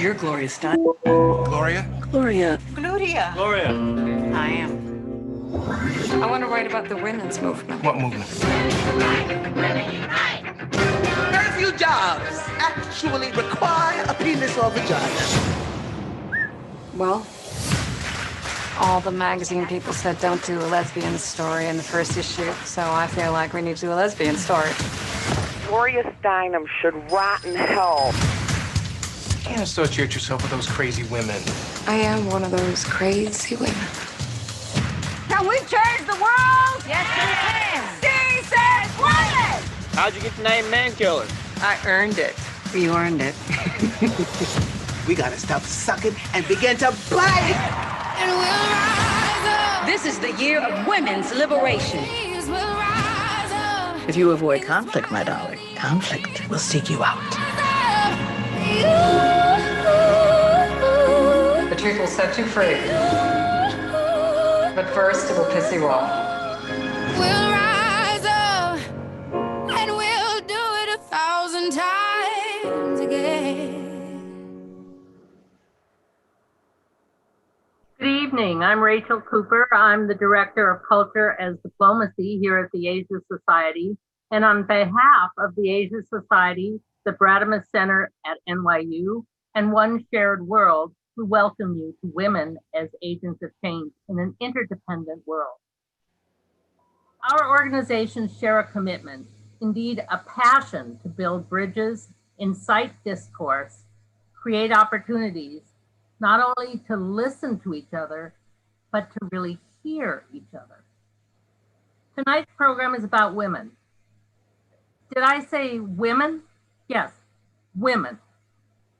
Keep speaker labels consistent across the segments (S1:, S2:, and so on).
S1: You're Gloria Steinem.
S2: Gloria?
S1: Gloria.
S3: Gloria.
S2: Gloria.
S3: I am. I want to write about the women's movement.
S2: What movement?
S4: Very few jobs actually require a penis or vagina.
S3: Well, all the magazine people said don't do a lesbian story in the first issue, so I feel like we need to do a lesbian story.
S5: Gloria Steinem should rot in hell.
S2: You can't associate yourself with those crazy women.
S3: I am one of those crazy women.
S5: Can we change the world?
S6: Yes, we can.
S5: She said women!
S7: How'd you get the name Man Killer?
S3: I earned it. You earned it.
S4: We gotta stop sucking and begin to bite.
S6: And we'll rise up.
S1: This is the year of women's liberation.
S6: Please, we'll rise up.
S1: If you avoid conflict, my darling, conflict will seek you out.
S3: The truth will set you free. But first, it will piss you off.
S6: We'll rise up. And we'll do it 1,000 times again.
S8: Good evening. I'm Rachel Cooper. I'm the Director of Culture as Diplomacy here at the Asia Society. And on behalf of the Asia Society, the Bradamus Center at NYU, and One Shared World, we welcome you to Women as Agents of Change in an Interdependent World. Our organizations share a commitment, indeed a passion, to build bridges, incite discourse, create opportunities, not only to listen to each other, but to really hear each other. Tonight's program is about women. Did I say women? Yes, women.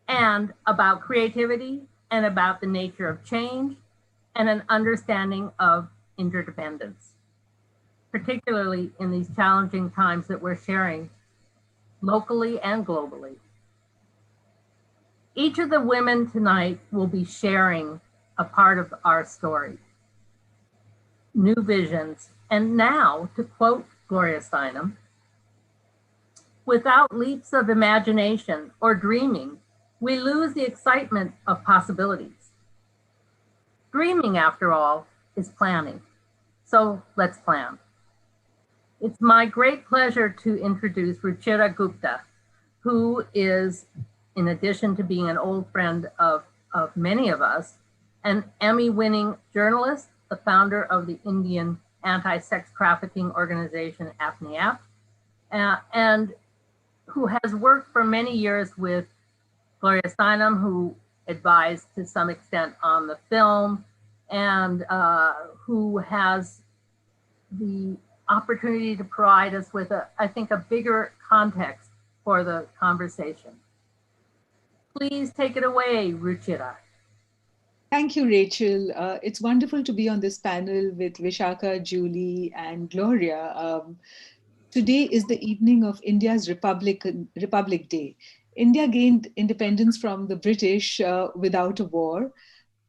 S8: And about creativity and about the nature of change and an understanding of interdependence, particularly in these challenging times that we're sharing locally and globally. Each of the women tonight will be sharing a part of our story, new visions, and now, to quote Gloria Steinem, without leaps of imagination or dreaming, we lose the excitement of possibilities. Dreaming, after all, is planning. So let's plan. It's my great pleasure to introduce Ruchira Gupta, who is, in addition to being an old friend of many of us, an Emmy-winning journalist, the founder of the Indian anti-sex trafficking organization AFNIAP, and who has worked for many years with Gloria Steinem, who advised to some extent on the film, and who has the opportunity to provide us with, I think, a bigger context for the conversation. Please take it away, Ruchira.
S9: Thank you, Rachel. It's wonderful to be on this panel with Vishaka, Julie, and Gloria. Today is the evening of India's Republic Day. India gained independence from the British without a war.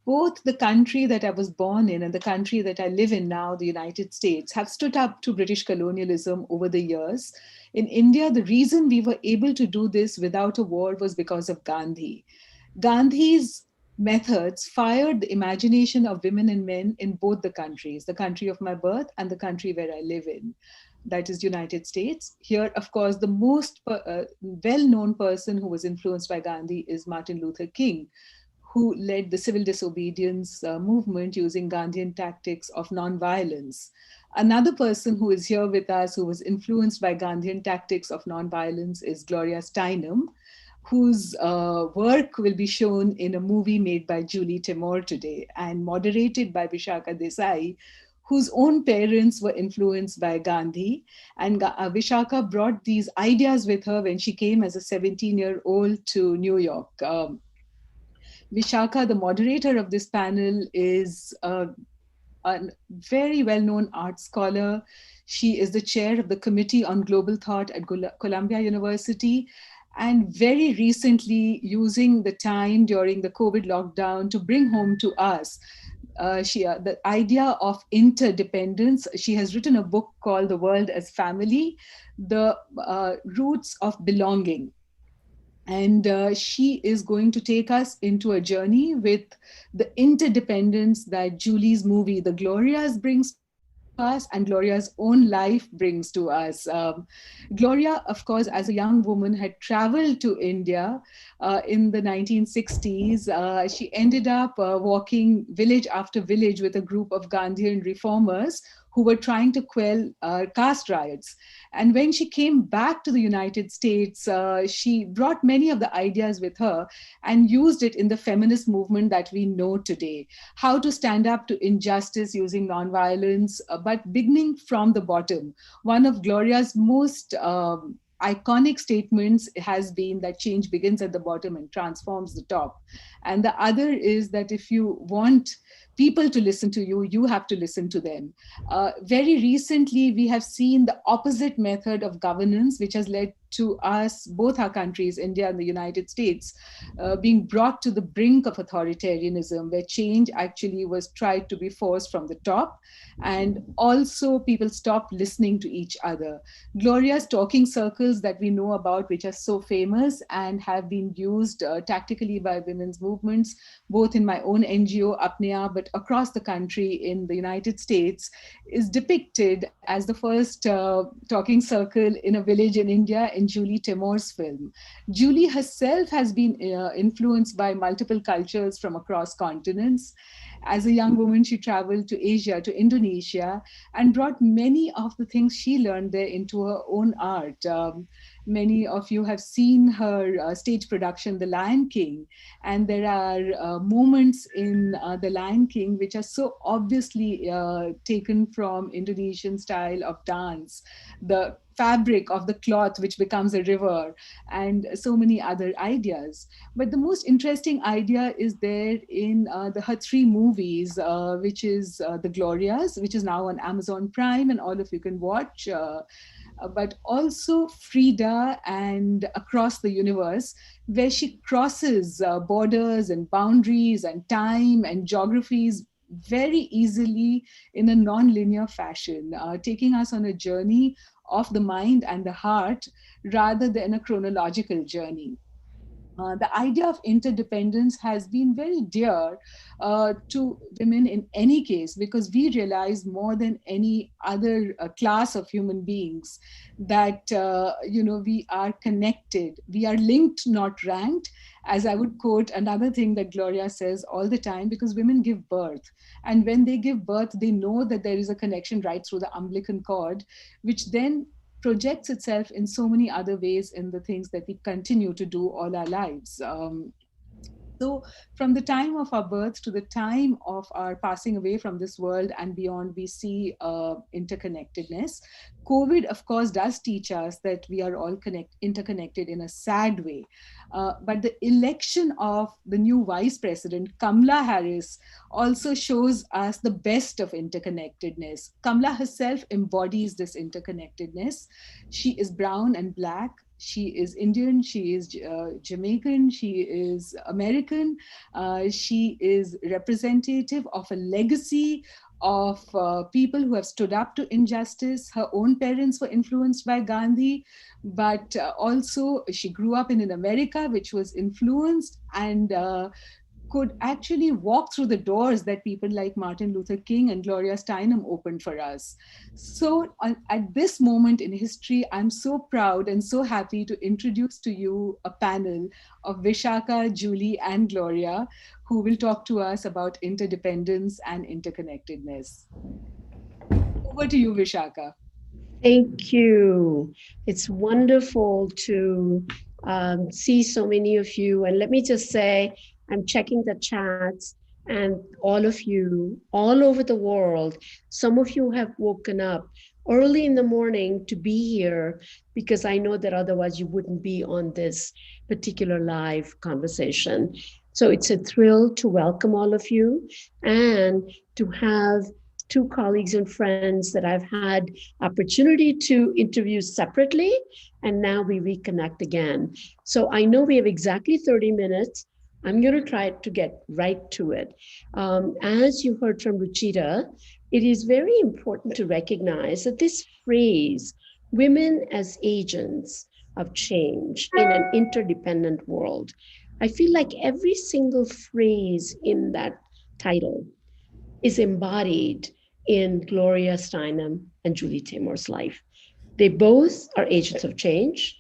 S9: Both the country that I was born in and the country that I live in now, the United States, have stood up to British colonialism over the years. In India, the reason we were able to do this without a war was because of Gandhi. Gandhi's methods fired the imagination of women and men in both the countries, the country of my birth and the country where I live in. That is United States. Here, of course, the most well-known person who was influenced by Gandhi is Martin Luther King, who led the civil disobedience movement using Gandhian tactics of nonviolence. Another person who is here with us who was influenced by Gandhian tactics of nonviolence is Gloria Steinem, whose work will be shown in a movie made by Julie Taymor today and moderated by Vishaka Desai, whose own parents were influenced by Gandhi. And Vishaka brought these ideas with her when she came as a 17-year-old to New York. Vishaka, the moderator of this panel, is a very well-known art scholar. She is the chair of the Committee on Global Thought at Columbia University, and very recently using the time during the COVID lockdown to bring home to us the idea of interdependence. She has written a book called The World as Family, The Roots of Belonging. And she is going to take us into a journey with the interdependence that Julie's movie, The Glorias, brings us and Gloria's own life brings to us. Gloria, of course, as a young woman, had traveled to India in the 1960s. She ended up walking village after village with a group of Gandhian reformers who were trying to quell caste riots. And when she came back to the United States, she brought many of the ideas with her and used it in the feminist movement that we know today. How to stand up to injustice using nonviolence, but beginning from the bottom. One of Gloria's most iconic statements has been that change begins at the bottom and transforms the top. And the other is that if you want people to listen to you, you have to listen to them. Very recently, we have seen the opposite method of governance, which has led to us, both our countries, India and the United States, being brought to the brink of authoritarianism, where change actually was tried to be forced from the top. And also people stopped listening to each other. Gloria's talking circles that we know about, which are so famous and have been used tactically by women's movements, both in my own NGO, Apnea, but across the country in the United States, is depicted as the first talking circle in a village in India in Julie Taymor's film. Julie herself has been influenced by multiple cultures from across continents. As a young woman, she traveled to Asia, to Indonesia, and brought many of the things she learned there into her own art. Many of you have seen her stage production, The Lion King, and there are moments in The Lion King which are so obviously taken from Indonesian style of dance. The fabric of the cloth which becomes a river, and so many other ideas. But the most interesting idea is there in her three movies, which is The Glorias, which is now on Amazon Prime and all of you can watch, but also Frida and Across the Universe, where she crosses borders and boundaries and time and geographies very easily in a non-linear fashion, taking us on a journey of the mind and the heart rather than a chronological journey. The idea of interdependence has been very dear to women in any case, because we realize more than any other class of human beings that we are connected, we are linked, not ranked. As I would quote another thing that Gloria says all the time, because women give birth, and when they give birth, they know that there is a connection right through the umbilical cord, which then projects itself in so many other ways in the things that we continue to do all our lives. So from the time of our birth to the time of our passing away from this world and beyond, we see interconnectedness. COVID, of course, does teach us that we are all interconnected in a sad way. But the election of the new vice president, Kamala Harris, also shows us the best of interconnectedness. Kamala herself embodies this interconnectedness. She is brown and black. She is Indian, she is Jamaican, she is American, she is representative of a legacy of people who have stood up to injustice. Her own parents were influenced by Gandhi, but also she grew up in an America which was influenced and could actually walk through the doors that people like Martin Luther King and Gloria Steinem opened for us. So at this moment in history, I'm so proud and so happy to introduce to you a panel of Vishaka, Julie, and Gloria, who will talk to us about interdependence and interconnectedness. Over to you, Vishaka.
S10: Thank you. It's wonderful to see so many of you. And let me just say, I'm checking the chats, and all of you all over the world, some of you have woken up early in the morning to be here, because I know that otherwise you wouldn't be on this particular live conversation. So it's a thrill to welcome all of you and to have two colleagues and friends that I've had opportunity to interview separately, and now we reconnect again. So I know we have exactly 30 minutes. I'm going to try to get right to it. As you heard from Ruchira, it is very important to recognize that this phrase, women as agents, of change in an interdependent world. I feel like every single phrase in that title is embodied in Gloria Steinem and Julie Taymor's life. They both are agents of change.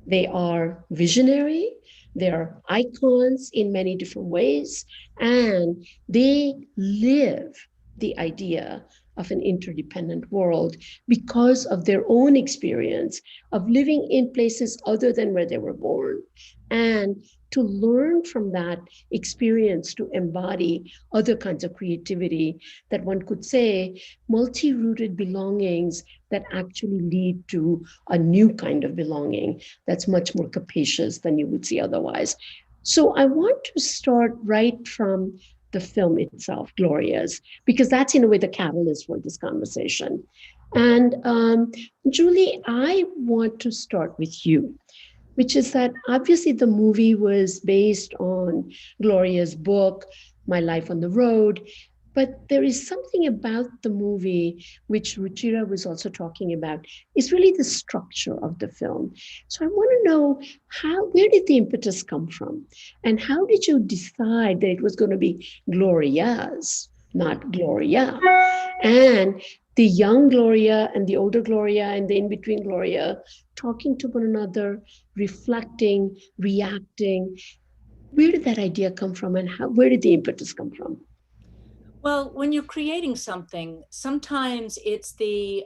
S10: They are visionary. They are icons in many different ways. And they live the idea of an interdependent world because of their own experience of living in places other than where they were born, and to learn from that experience to embody other kinds of creativity that one could say multi-rooted belongings that actually lead to a new kind of belonging that's much more capacious than you would see otherwise. So I want to start right from the film itself, Gloria's, because that's in a way the catalyst for this conversation. And Julie, I want to start with you, which is that obviously the movie was based on Gloria's book, My Life on the Road, but there is something about the movie, which Ruchira was also talking about, is really the structure of the film. So I want to know where did the impetus come from? And how did you decide that it was going to be Gloria's, not Gloria? And the young Gloria and the older Gloria and the in-between Gloria talking to one another, reflecting, reacting. Where did that idea come from, and where did the impetus come from?
S11: Well, when you're creating something, sometimes it's the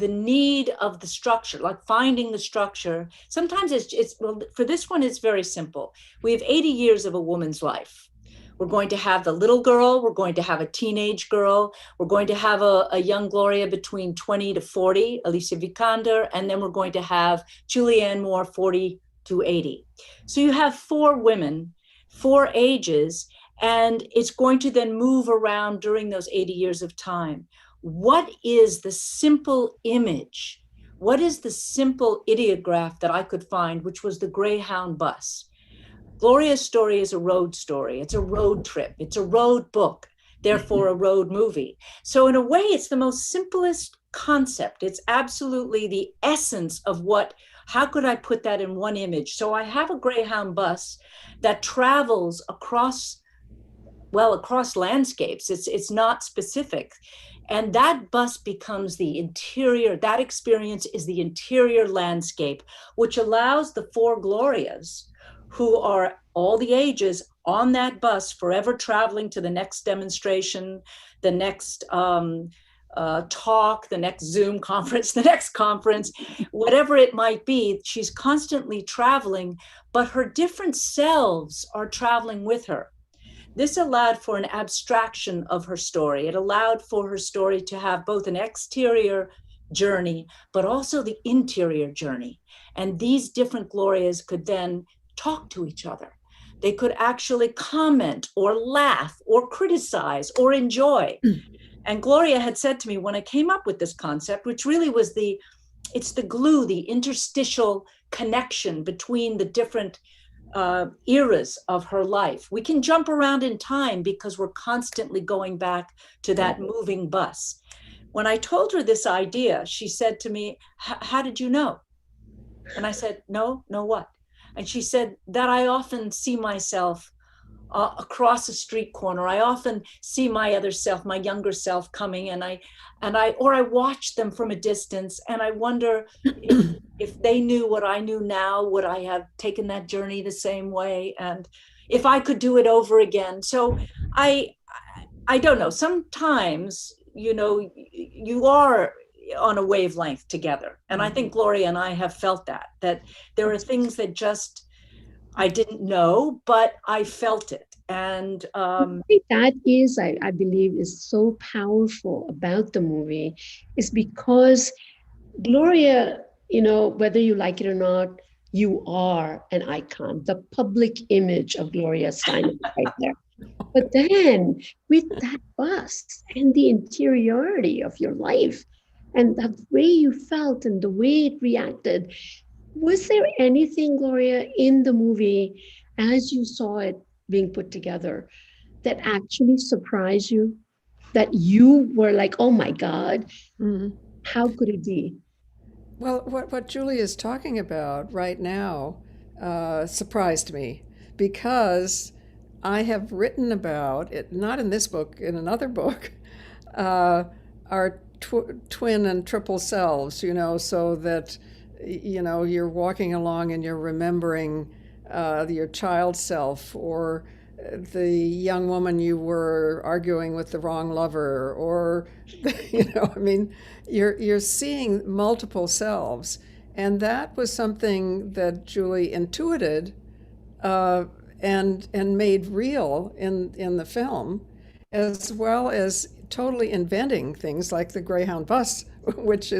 S11: need of the structure, like finding the structure. Sometimes it's well, for this one, it's very simple. We have 80 years of a woman's life. We're going to have the little girl, we're going to have a teenage girl, we're going to have a young Gloria between 20 to 40, Alicia Vikander, and then we're going to have Julianne Moore, 40 to 80. So you have 4 women, 4 ages, and it's going to then move around during those 80 years of time. What is the simple image? What is the simple ideograph that I could find, which was the Greyhound bus? Gloria's story is a road story. It's a road trip. It's a road book, therefore a road movie. So in a way, it's the most simplest concept. It's absolutely the essence of how could I put that in one image? So I have a Greyhound bus that travels across landscapes. It's not specific. And that bus becomes the interior, that experience is the interior landscape, which allows the 4 Glorias, who are all the ages on that bus, forever traveling to the next demonstration, the next talk, the next Zoom conference, the next conference, whatever it might be. She's constantly traveling, but her different selves are traveling with her. This allowed for an abstraction of her story. It allowed for her story to have both an exterior journey, but also the interior journey. And these different Glorias could then talk to each other. They could actually comment or laugh or criticize or enjoy. And Gloria had said to me when I came up with this concept, which really was it's the glue, the interstitial connection between the different eras of her life. We can jump around in time because we're constantly going back to that moving bus. When I told her this idea, she said to me, how did you know? And I said, no, what? And she said that I often see myself across a street corner. I often see my other self, my younger self coming, and I watch them from a distance, and I wonder if they knew what I knew now, would I have taken that journey the same way? And if I could do it over again. So I don't know. Sometimes, you are on a wavelength together. And I think Gloria and I have felt that there are things that just, I didn't know, but I felt it. And
S10: I think that is, I believe, is so powerful about the movie, is because Gloria, whether you like it or not, you are an icon, the public image of Gloria Steinem right there. But then with that bus and the interiority of your life, and the way you felt and the way it reacted, was there anything, Gloria, in the movie as you saw it being put together that actually surprised you? That you were like, oh my God, how could it be?
S12: Well, what Julie is talking about right now surprised me because I have written about it, not in this book, in another book, our twin and triple selves, so that, you're walking along and you're remembering your child self or the young woman you were arguing with the wrong lover, or, I mean, you're seeing multiple selves. And that was something that Julie intuited and made real in the film, as well as totally inventing things like the Greyhound bus, which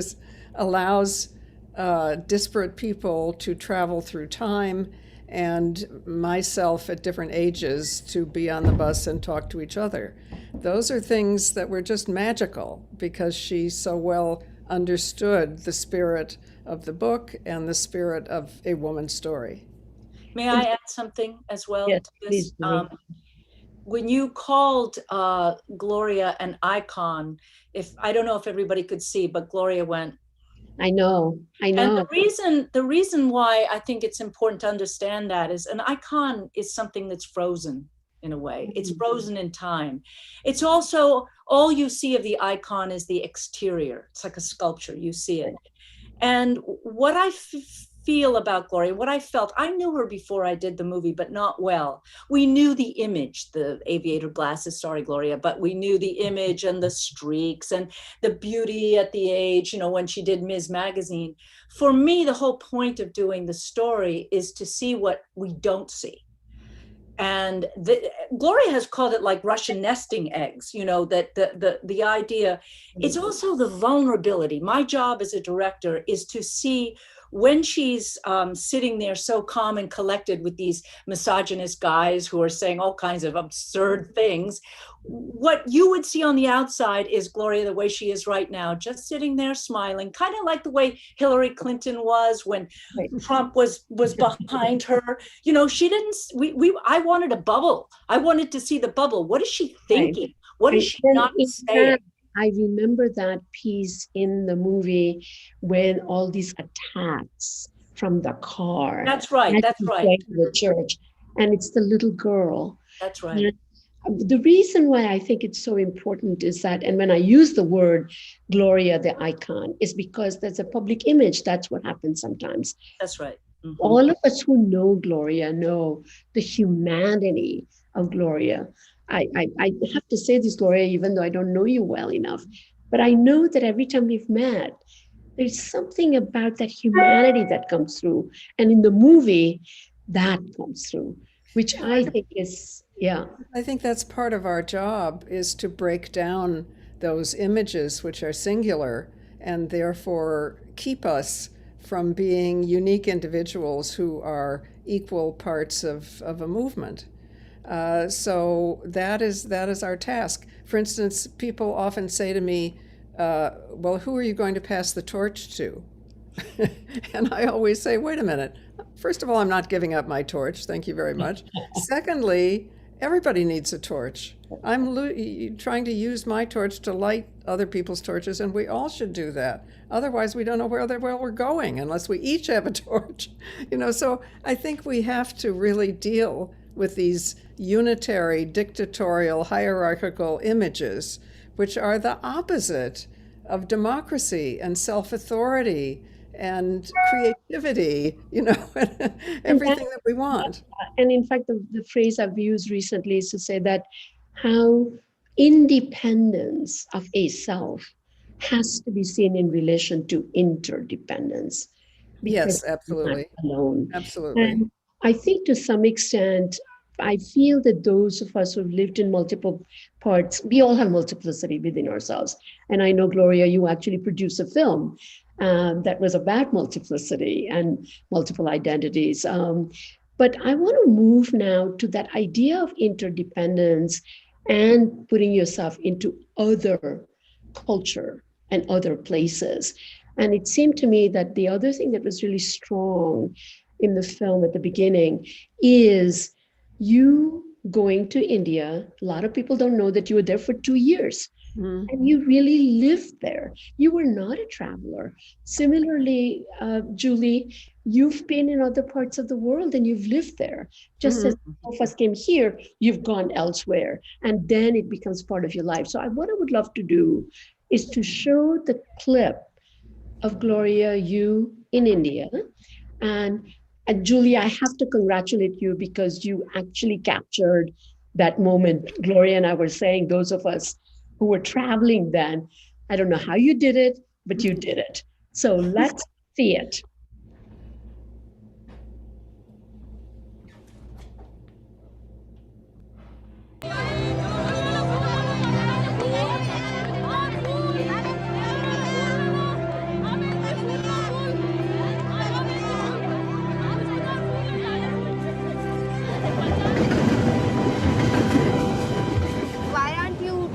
S12: allows disparate people to travel through time and myself at different ages to be on the bus and talk to each other. Those are things that were just magical because she so well understood the spirit of the book and the spirit of a woman's story.
S11: May I add something as well
S10: Yes,
S11: to this?
S10: please.
S11: When you called Gloria an icon, I don't know if everybody could see, but Gloria went.
S10: I know.
S11: And the reason why I think it's important to understand that is an icon is something that's frozen in a way. It's frozen in time. It's also, all you see of the icon is the exterior. It's like a sculpture, you see it. And what I feel about Gloria, what I felt, I knew her before I did the movie, but not well. We knew the image, the aviator glasses, sorry, Gloria, but we knew the image and the streaks and the beauty at the age, when she did Ms. Magazine. For me, the whole point of doing the story is to see what we don't see. And Gloria has called it like Russian nesting eggs, that the idea, it's also the vulnerability. My job as a director is to see when she's sitting there so calm and collected with these misogynist guys who are saying all kinds of absurd things, what you would see on the outside is Gloria the way she is right now, just sitting there smiling, kind of like the way Hillary Clinton was when Trump was behind her. She didn't, I wanted a bubble. I wanted to see the bubble. What is she thinking? What is she not saying?
S10: I remember that piece in the movie when all these attacks from the car.
S11: That's right. That's right.
S10: To the church, and it's the little girl.
S11: That's right.
S10: The reason why I think it's so important is that, and when I use the word Gloria the icon, is because there's a public image. That's what happens sometimes.
S11: That's right. Mm-hmm.
S10: All of us who know Gloria know the humanity of Gloria. I have to say this, Gloria, even though I don't know you well enough, but I know that every time we've met, there's something about that humanity that comes through. And in the movie, that comes through, which I think is, yeah.
S12: I think that's part of our job, is to break down those images which are singular and therefore keep us from being unique individuals who are equal parts of a movement. So that is our task. For instance, people often say to me, well, who are you going to pass the torch to? And I always say, wait a minute. First of all, I'm not giving up my torch. Thank you very much. Secondly, everybody needs a torch. I'm trying to use my torch to light other people's torches, and we all should do that. Otherwise, we don't know where we're going unless we each have a torch. So I think we have to really deal with these unitary, dictatorial, hierarchical images, which are the opposite of democracy and self-authority and creativity, everything that we want.
S10: And in fact, the phrase I've used recently is to say that how independence of a self has to be seen in relation to interdependence.
S12: Yes, absolutely.
S10: Alone.
S12: Absolutely.
S10: And I think to some extent, I feel that those of us who've lived in multiple parts, we all have multiplicity within ourselves. And I know, Gloria, you actually produced a film that was about multiplicity and multiple identities. But I want to move now to that idea of interdependence and putting yourself into other culture and other places. And it seemed to me that the other thing that was really strong in the film at the beginning is you going to India. A lot of people don't know that you were there for 2 years. And you really lived there. You were not a traveler. Similarly, Julie, you've been in other parts of the world and you've lived there. Just as some of us came here, you've gone elsewhere. And then it becomes part of your life. So what I would love to do is to show the clip of Gloria, you in India. And Julie, I have to congratulate you because you actually captured that moment. Gloria and I were saying, those of us who were traveling then, I don't know how you did it, but you did it. So let's see it.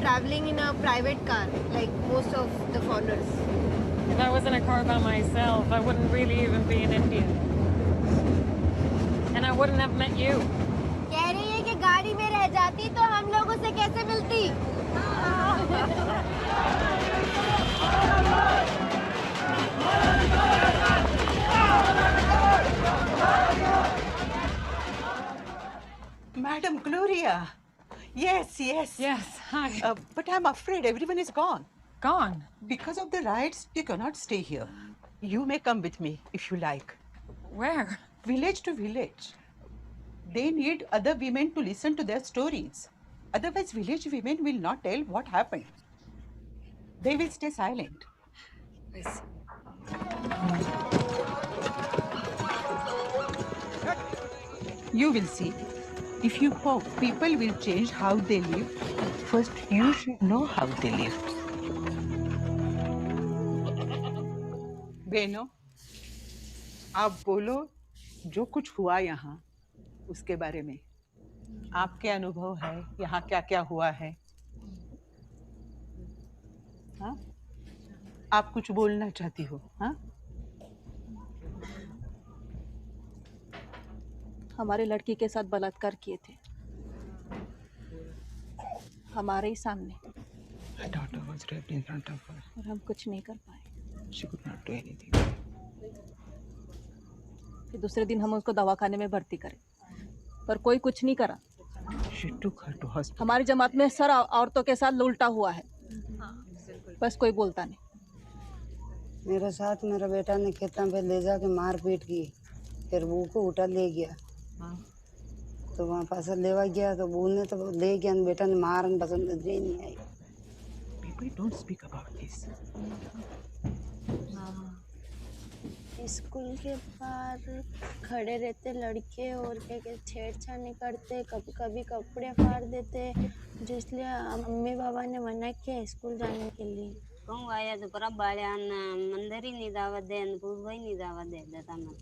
S13: Traveling in a private car like most of the foreigners?
S3: If I was in a car by myself, I wouldn't really even be in India. And I wouldn't have met you.
S13: कह रही है कि गाड़ी में रह जाती तो हम लोगों से कैसे मिलती?
S1: Madam Gloria. Yes.
S3: Yes, hi.
S1: But I'm afraid everyone is gone.
S3: Gone?
S1: Because of the riots, you cannot stay here. You may come with me if you like.
S3: Where?
S1: Village to village. They need other women to listen to their stories. Otherwise, village women will not tell what happened. They will stay silent.
S3: Yes.
S1: You will see. If you hope people will change how they live, first you should know how they live. बहनों, आप बोलो जो कुछ हुआ यहाँ उसके बारे में। आपके अनुभव है यहाँ क्या क्या हुआ है? हाँ? आप कुछ बोलना चाहती हो? हाँ?
S14: हमारे लड़की के साथ बलात्कार किए थे हमारे ही सामने।
S2: My daughter was raped in front of her.
S14: और हम कुछ नहीं कर पाए।
S2: She could not do anything.
S14: फिर दूसरे दिन हम उसको दवाखाने में भर्ती करे, पर कोई कुछ नहीं करा।
S2: She took her to hospital.
S14: हमारी जमात में सर औरतों के साथ उल्टा हुआ है, बस कोई बोलता नहीं।
S15: मेरे साथ मेरा बेटा ने खेतों पे ले जाके मार पीट की, फिर बू को उठा ले गया। तो वहाँ पास लेवा गया तो बू ने तो ले गया, बेटा ने मारन पसंद नहीं आई।
S2: People don't speak about this.
S16: School के बाहर खड़े रहते लड़के और क्या छेड़छाड़ करते, कभी कभी कपड़े फाड़ देते, जिसलिए मम्मी पापा ने मना किया स्कूल जाने के लिए।
S17: कहूँ आया तो पूरा बालियान मंदिर ही नहीं दावत दे, पूर्व ही नहीं दावत दे देता मत।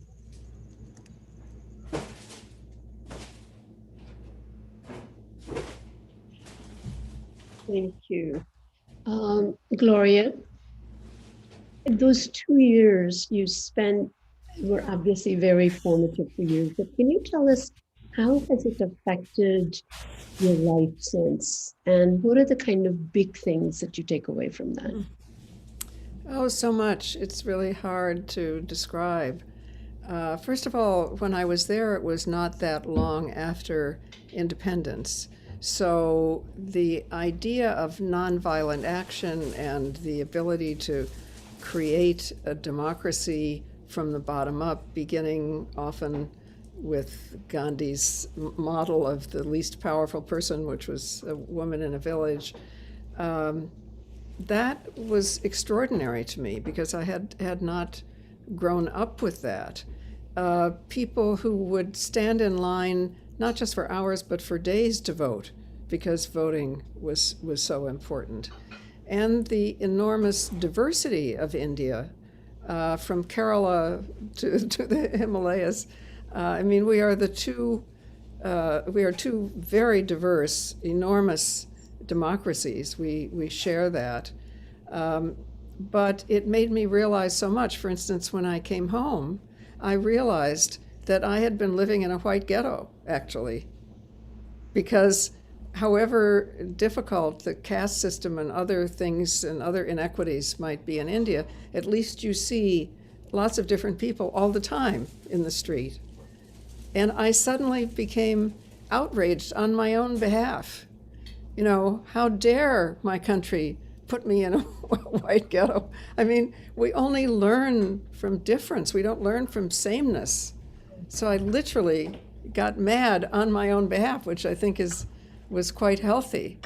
S10: Thank you. Gloria, those 2 years you spent were obviously very formative for you, but can you tell us how has it affected your life since? And what are the kind of big things that you take away from that?
S12: Oh, so much. It's really hard to describe. First of all, when I was there, it was not that long after independence. So the idea of nonviolent action and the ability to create a democracy from the bottom up, beginning often with Gandhi's model of the least powerful person, which was a woman in a village, that was extraordinary to me because I had not grown up with that. People who would stand in line not just for hours but for days to vote because voting was so important. And the enormous diversity of India, from Kerala to the Himalayas. I mean, we are two very diverse, enormous democracies. We share that. But it made me realize so much. For instance, when I came home, I realized that I had been living in a white ghetto, actually, because however difficult the caste system and other things and other inequities might be in India, at least you see lots of different people all the time in the street. And I suddenly became outraged on my own behalf. You know, how dare my country put me in a white ghetto? I mean, we only learn from difference. We don't learn from sameness. So I literally got mad on my own behalf, which I think was quite healthy.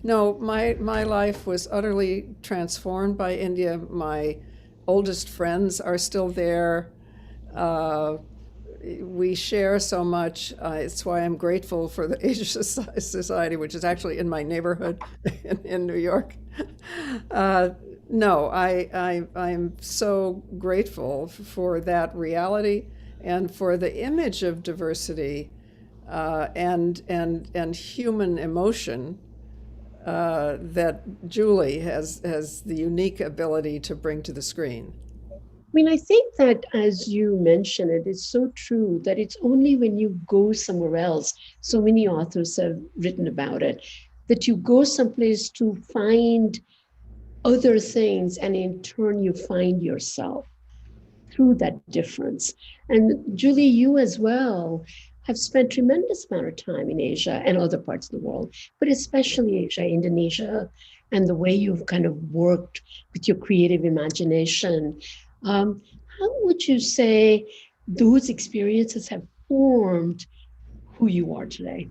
S12: No, my life was utterly transformed by India. My oldest friends are still there. We share so much. It's why I'm grateful for the Asia Society, which is actually in my neighborhood in New York. No, I'm so grateful for that reality and for the image of diversity and human emotion that Julie has the unique ability to bring to the screen.
S10: I mean, I think that as you mention it, it's so true that it's only when you go somewhere else, so many authors have written about it, that you go someplace to find other things, and in turn you find yourself through that difference. And Julie, you as well have spent tremendous amount of time in Asia and other parts of the world, but especially Asia, Indonesia, and the way you've kind of worked with your creative imagination. How would you say those experiences have formed who you are today?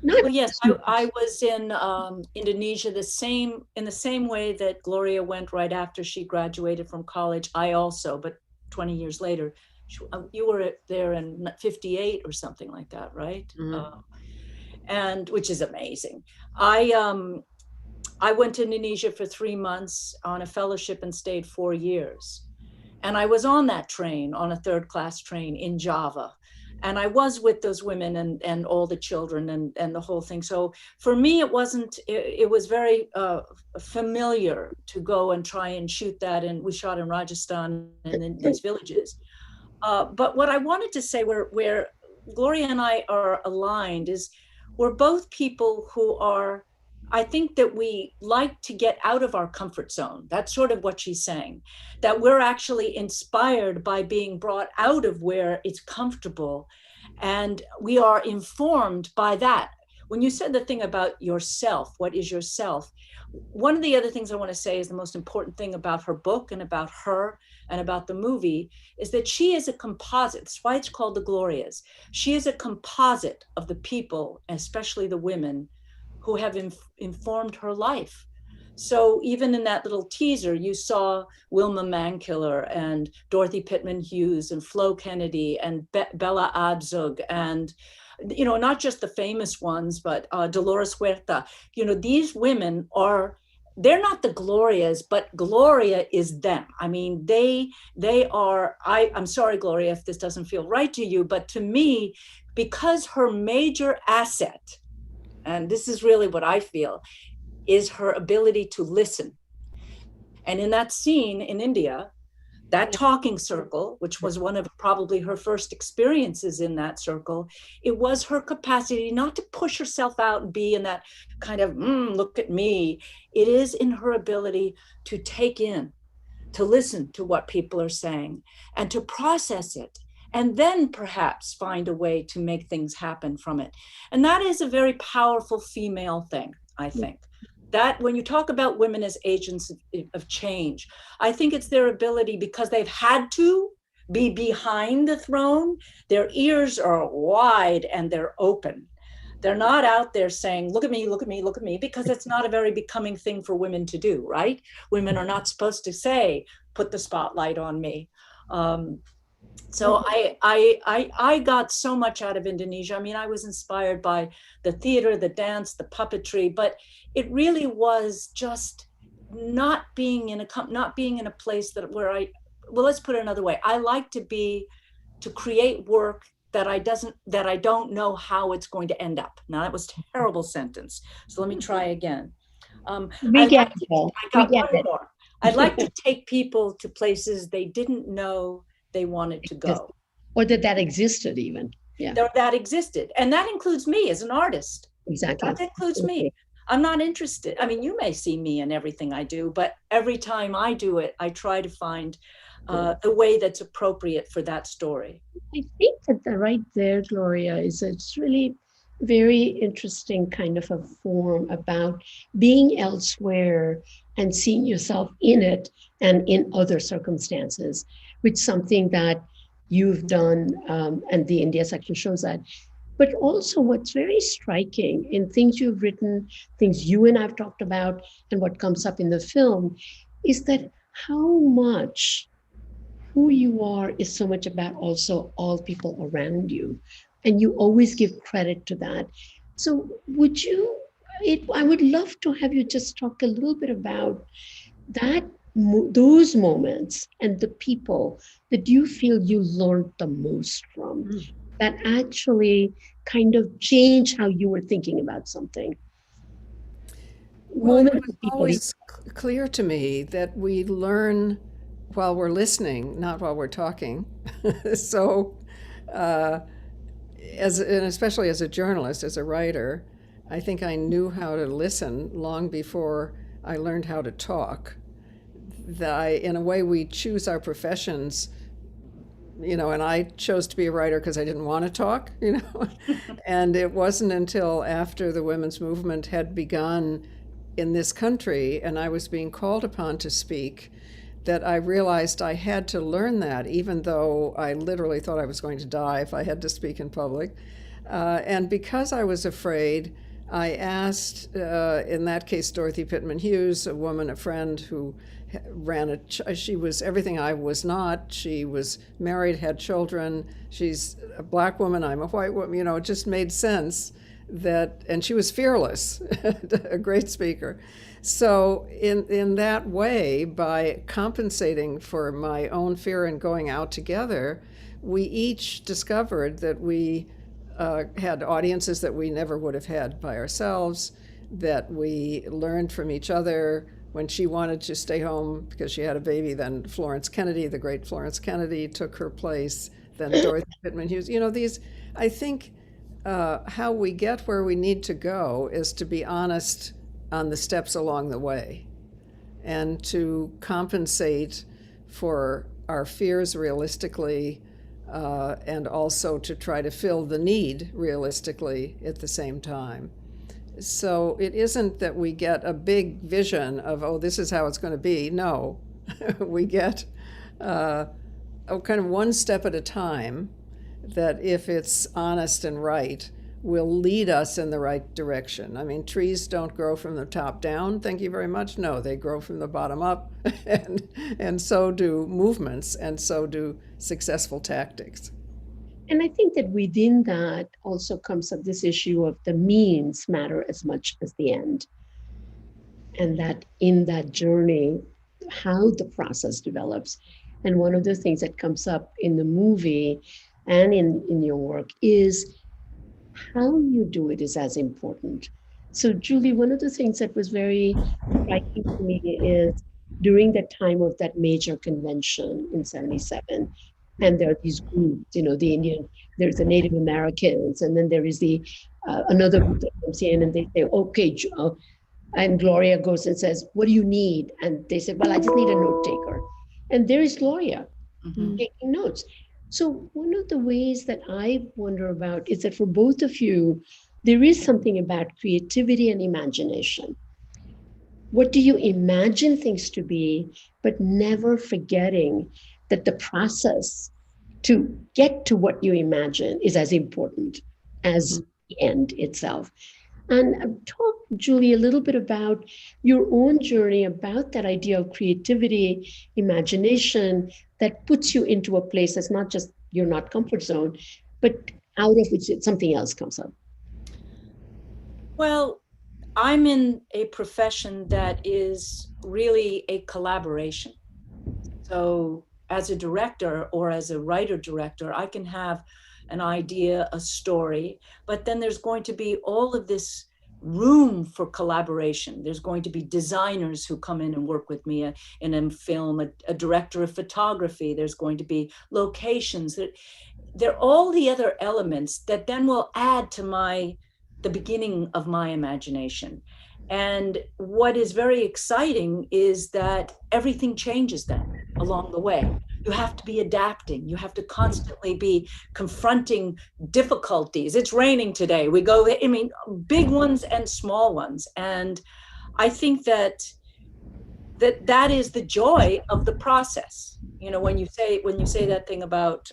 S11: Well, yes, I was in Indonesia in the same way that Gloria went right after she graduated from college. I also, but 20 years later. You were there in 58 or something like that, right? Mm-hmm. And which is amazing. I went to Indonesia for 3 months on a fellowship and stayed 4 years. And I was on that train, on a third-class train in Java. And I was with those women and all the children and the whole thing. So for me, it was very familiar to go and try and shoot that. And we shot in Rajasthan and in these villages. But what I wanted to say where Gloria and I are aligned is we're both people who are, I think that we like to get out of our comfort zone. That's sort of what she's saying, that we're actually inspired by being brought out of where it's comfortable. And we are informed by that. When you said the thing about yourself, what is yourself? One of the other things I want to say is the most important thing about her book and about her and about the movie is that she is a composite. That's why it's called The Glorias. She is a composite of the people, especially the women, who have informed her life. So even in that little teaser, you saw Wilma Mankiller and Dorothy Pittman Hughes and Flo Kennedy and Bella Abzug and, you know, not just the famous ones, but Dolores Huerta. You know, these women they're not the Glorias, but Gloria is them. I mean, they are, I'm sorry, Gloria, if this doesn't feel right to you, but to me, because her major asset, and this is really what I feel, is her ability to listen. And in that scene in India, that talking circle, which was one of probably her first experiences in that circle, it was her capacity not to push herself out and be in that kind of, look at me. It is in her ability to take in, to listen to what people are saying and to process it, and then perhaps find a way to make things happen from it. And that is a very powerful female thing, I think. That when you talk about women as agents of change, I think it's their ability, because they've had to be behind the throne, their ears are wide and they're open. They're not out there saying, look at me, look at me, look at me, because it's not a very becoming thing for women to do, right? Women are not supposed to say, put the spotlight on me. So I got so much out of Indonesia. I mean, I was inspired by the theater, the dance, the puppetry, but it really was just not being in a place where let's put it another way. I like to create work that I don't know how it's going to end up. Now that was a terrible sentence. So let me try again. I'd like to take people to places they didn't know they wanted to go.
S10: Or that existed even. Yeah.
S11: That existed. And that includes me as an artist.
S10: Exactly.
S11: That includes me. I'm not interested. I mean, you may see me in everything I do, but every time I do it, I try to find the way that's appropriate for that story.
S10: I think that the right there, Gloria, is it's really very interesting kind of a form about being elsewhere and seeing yourself in it and in other circumstances, which something that you've done, and the India section shows that. But also, what's very striking in things you've written, things you and I've talked about, and what comes up in the film is that how much who you are is so much about also all people around you. And you always give credit to that. So, would you? I would love to have you just talk a little bit about that, those moments and the people that you feel you learned the most from, that actually kind of change how you were thinking about something.
S12: Well, it was always clear to me that we learn while we're listening, not while we're talking. So, and especially as a journalist, as a writer, I think I knew how to listen long before I learned how to talk. In a way, we choose our professions, and I chose to be a writer because I didn't want to talk, And it wasn't until after the women's movement had begun in this country and I was being called upon to speak that I realized I had to learn that, even though I literally thought I was going to die if I had to speak in public. And because I was afraid, I asked, in that case, Dorothy Pittman Hughes, a woman, a friend who ran she was everything I was not. She was married, had children. She's a black woman, I'm a white woman. It just made sense and she was fearless, a great speaker. So in that way, by compensating for my own fear and going out together, we each discovered that we had audiences that we never would have had by ourselves, that we learned from each other. When she wanted to stay home because she had a baby, then Florence Kennedy, the great Florence Kennedy, took her place. Then Dorothy Pittman Hughes. I think how we get where we need to go is to be honest on the steps along the way and to compensate for our fears realistically, and also to try to fill the need realistically at the same time. So it isn't that we get a big vision of, oh, this is how it's going to be. No, we get kind of one step at a time that, if it's honest and right, will lead us in the right direction. I mean, trees don't grow from the top down, thank you very much. No, they grow from the bottom up, and so do movements, and so do successful tactics.
S10: And I think that within that also comes up this issue of the means matter as much as the end. And that in that journey, how the process develops. And one of the things that comes up in the movie and in your work is how you do it is as important. So Julie, one of the things that was very striking to me is during the time of that major convention in 1977, and there are these groups, the Indian, there's the Native Americans, and then there is the another group that comes in and they say, okay, and Gloria goes and says, what do you need? And they said, well, I just need a note taker. And there is Gloria taking notes. So one of the ways that I wonder about is that for both of you, there is something about creativity and imagination. What do you imagine things to be, but never forgetting that the process to get to what you imagine is as important as the end itself. And talk, Julie, a little bit about your own journey, about that idea of creativity, imagination, that puts you into a place that's not just your not comfort zone, but out of which something else comes up.
S11: Well, I'm in a profession that is really a collaboration. So as a director or as a writer-director, I can have an idea, a story, but then there's going to be all of this room for collaboration. There's going to be designers who come in and work with me in a film, a director of photography. There's going to be locations. There are all the other elements that then will add to my the beginning of my imagination. And what is very exciting is that everything changes then along the way. You have to be adapting. You have to constantly be confronting difficulties. It's raining today. We go, I mean, big ones and small ones. And I think that is the joy of the process. You know, when you say that thing about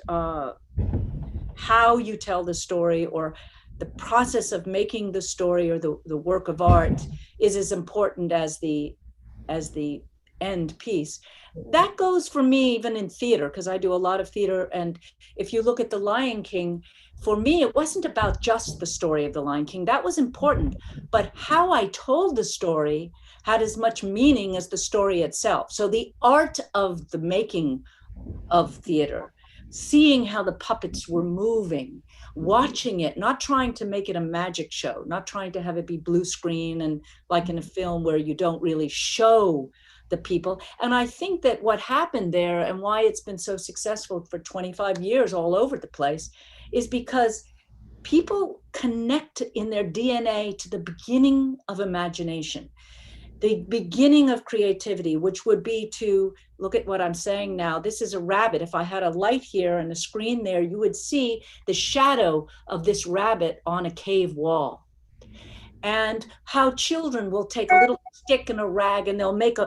S11: how you tell the story, or the process of making the story or the work of art is as important as the end piece. That goes for me even in theater, because I do a lot of theater. And if you look at The Lion King, for me, it wasn't about just the story of The Lion King. That was important, but how I told the story had as much meaning as the story itself. So the art of the making of theater, seeing how the puppets were moving, watching it, not trying to make it a magic show, not trying to have it be blue screen and like in a film where you don't really show the people. And I think that what happened there, and why it's been so successful for 25 years all over the place, is because people connect in their DNA to the beginning of imagination, the beginning of creativity, which would be to look at what I'm saying now. This is a rabbit. If I had a light here and a screen there, you would see the shadow of this rabbit on a cave wall. And how children will take a little stick and a rag and they'll make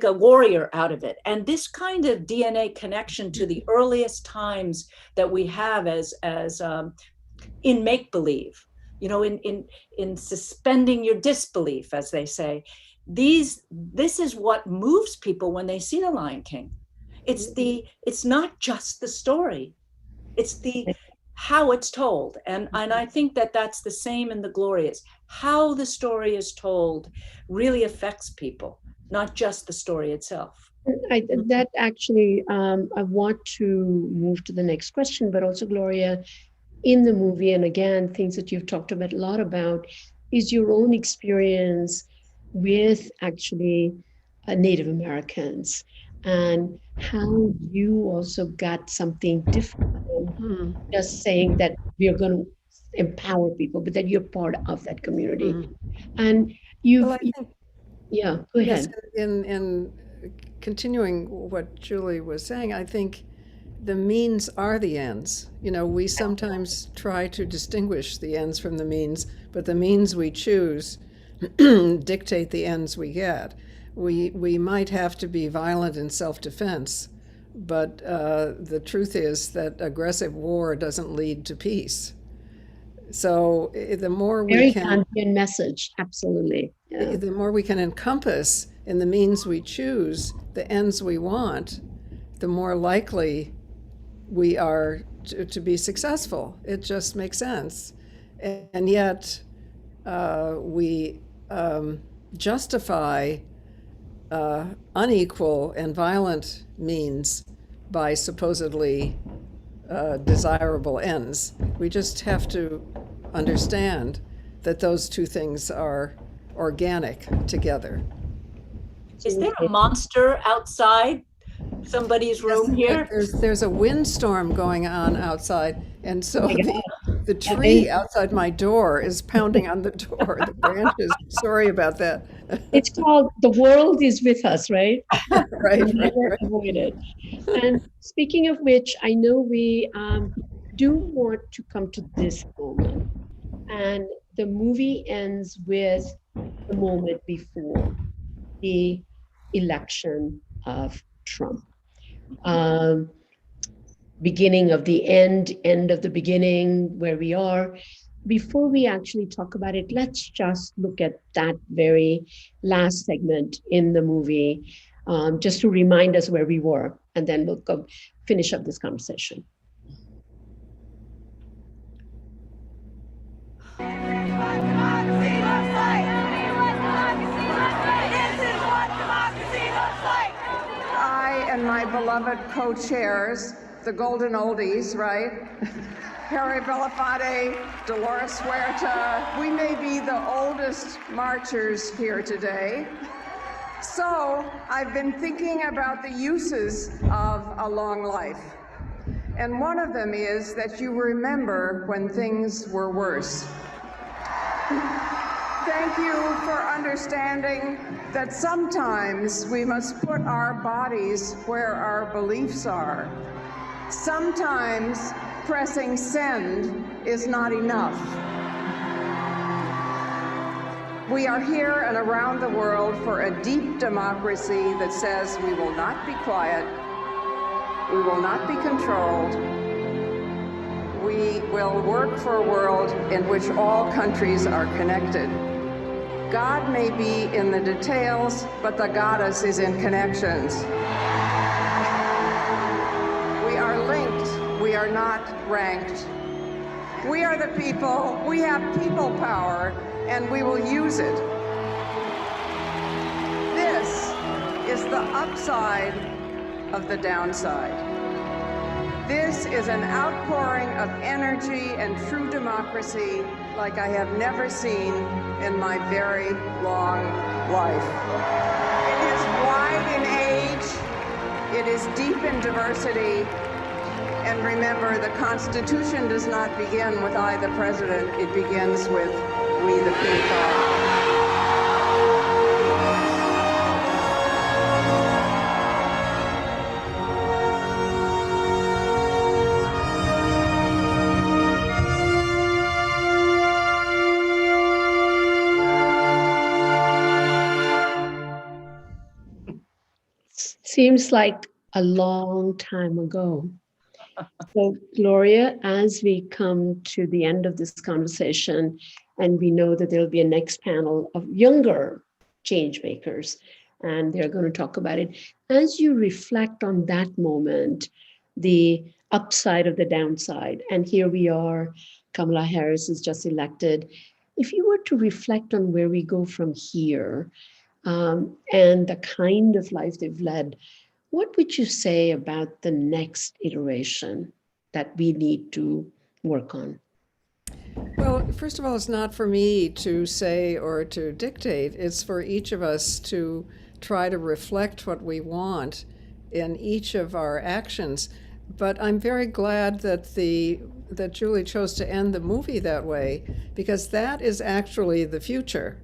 S11: a warrior out of it. And this kind of DNA connection to the earliest times that we have as in make-believe, you know, in suspending your disbelief, as they say. This is what moves people when they see The Lion King. It's not just the story, it's how it's told. And I think that that's the same in The Glorias. How the story is told really affects people, not just the story itself.
S10: That actually, I want to move to the next question, but also, Gloria, in the movie, and again, things that you've talked about a lot about, is your own experience with actually Native Americans, and how you also got something different than just saying that we are going to empower people, but that you're part of that community. And go ahead.
S12: Yes, in continuing what Julie was saying, I think the means are the ends. You know, we sometimes try to distinguish the ends from the means, but the means we choose dictate the ends we get. We might have to be violent in self-defense, but the truth is that aggressive war doesn't lead to peace. So the more we
S10: Very
S12: can...
S10: Kantian message, absolutely. Yeah.
S12: The more we can encompass in the means we choose the ends we want, the more likely we are to be successful. It just makes sense. And yet we justify unequal and violent means by supposedly desirable ends. We just have to understand that those two things are organic together.
S11: Is there a monster outside somebody's room here?
S12: There's a windstorm going on outside, and so the tree outside my door is pounding on the door, the branches. Sorry about that.
S10: It's called The World is With Us, right?
S12: Right.
S10: Never avoid it. And speaking of which, I know we do want to come to this moment. And the movie ends with the moment before the election of Trump. Beginning of the end of the beginning, where we are. Before we actually talk about it, let's just look at that very last segment in the movie, just to remind us where we were, and then we'll go finish up this conversation.
S18: I and my beloved co-chairs, the golden oldies, right? Harry Belafonte, Dolores Huerta. We may be the oldest marchers here today. So I've been thinking about the uses of a long life. And one of them is that you remember when things were worse. Thank you for understanding that sometimes we must put our bodies where our beliefs are. Sometimes pressing send is not enough. We are here and around the world for a deep democracy that says we will not be quiet, we will not be controlled, we will work for a world in which all countries are connected. God may be in the details, but the goddess is in connections. We are linked, we are not ranked. We are the people, we have people power, and we will use it. This is the upside of the downside. This is an outpouring of energy and true democracy like I have never seen in my very long life. It is wide in age, it is deep in diversity, and remember, the Constitution does not begin with I, the President, it begins with we, the people.
S10: Seems like a long time ago. So, Gloria, as we come to the end of this conversation, and we know that there'll be a next panel of younger change makers, and they're going to talk about it. As you reflect on that moment, the upside of the downside, and here we are, Kamala Harris is just elected. If you were to reflect on where we go from here, and the kind of life they've led, what would you say about the next iteration that we need to work on?
S12: Well, first of all, it's not for me to say or to dictate. It's for each of us to try to reflect what we want in each of our actions. But I'm very glad that that Julie chose to end the movie that way, because that is actually the future.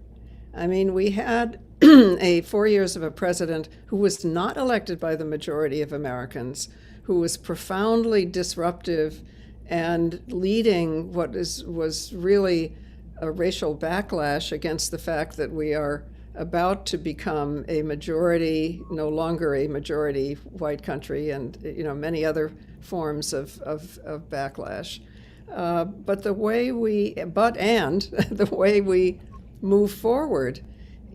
S12: I mean, we had 4 years of a president who was not elected by the majority of Americans, who was profoundly disruptive and leading what was really a racial backlash against the fact that we are about to become a majority, no longer a majority white country, and many other forms of backlash. But the way the way we move forward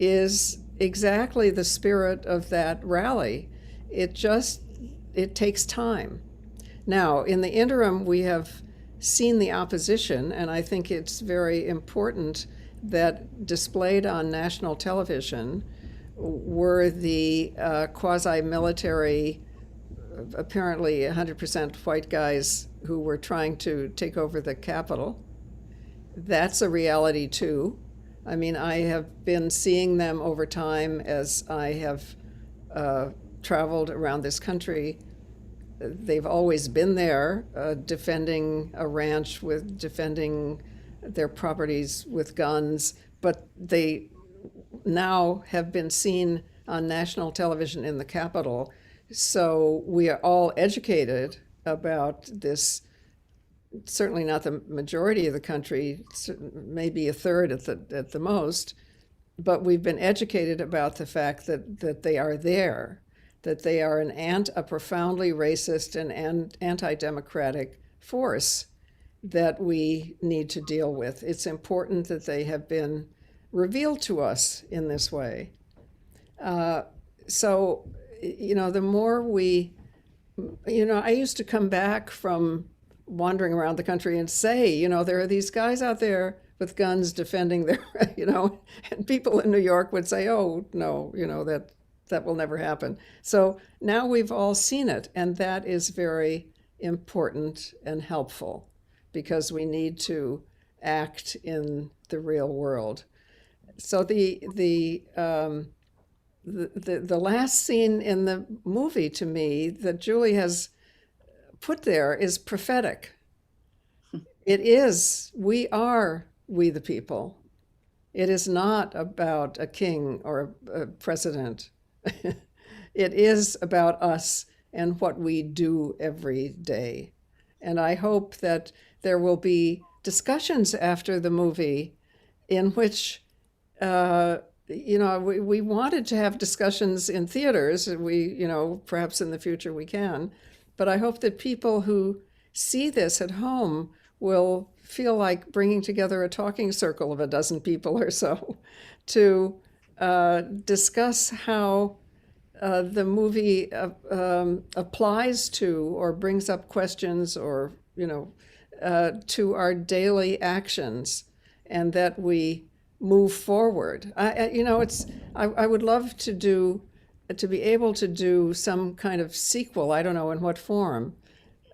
S12: is exactly the spirit of that rally. It takes time. Now, in the interim, we have seen the opposition, and I think it's very important that displayed on national television were the quasi-military, apparently 100% white guys who were trying to take over the Capitol. That's a reality too. I mean, I have been seeing them over time as I have traveled around this country. They've always been there, defending a ranch, defending their properties with guns, but they now have been seen on national television in the Capitol. So we are all educated about this. Certainly not the majority of the country, maybe a third at the most, but we've been educated about the fact that they are there, that they are a profoundly racist and anti-democratic force that we need to deal with. It's important that they have been revealed to us in this way. So, the more we, I used to come back from wandering around the country and say, there are these guys out there with guns defending their, and people in New York would say, oh, no, that will never happen. So now we've all seen it, and that is very important and helpful, because we need to act in the real world. So the last scene in the movie, to me, that Julie has put there is prophetic. It is, we the people. It is not about a king or a president. It is about us and what we do every day. And I hope that there will be discussions after the movie in which, we wanted to have discussions in theaters. Perhaps in the future we can. But I hope that people who see this at home will feel like bringing together a talking circle of a dozen people or so to discuss how the movie applies to or brings up questions or, to our daily actions, and that we move forward. I would love to be able to do some kind of sequel. I don't know in what form,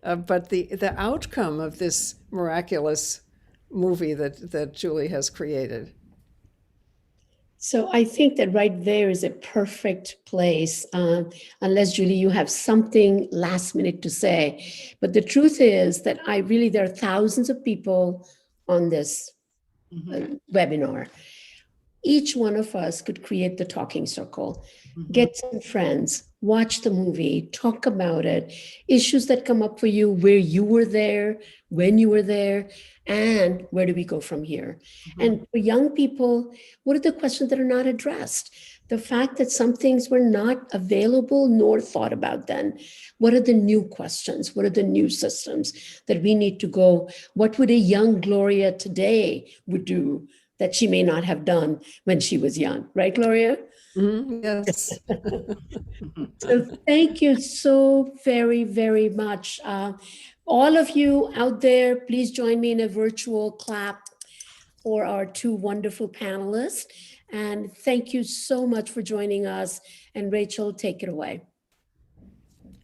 S12: but the outcome of this miraculous movie that Julie has created.
S10: So I think that right there is a perfect place, unless Julie, you have something last minute to say. But the truth is that there are thousands of people on this webinar. Each one of us could create the talking circle, get some friends, watch the movie, talk about it, issues that come up for you, where you were there, when you were there, and where do we go from here? And for young people, what are the questions that are not addressed? The fact that some things were not available nor thought about then. What are the new questions? What are the new systems that we need to go? What would a young Gloria today would do that she may not have done when she was young, right, Gloria?
S12: Yes.
S10: So thank you so very, very much. All of you out there, please join me in a virtual clap for our two wonderful panelists. And thank you so much for joining us. And Rachel, take it away.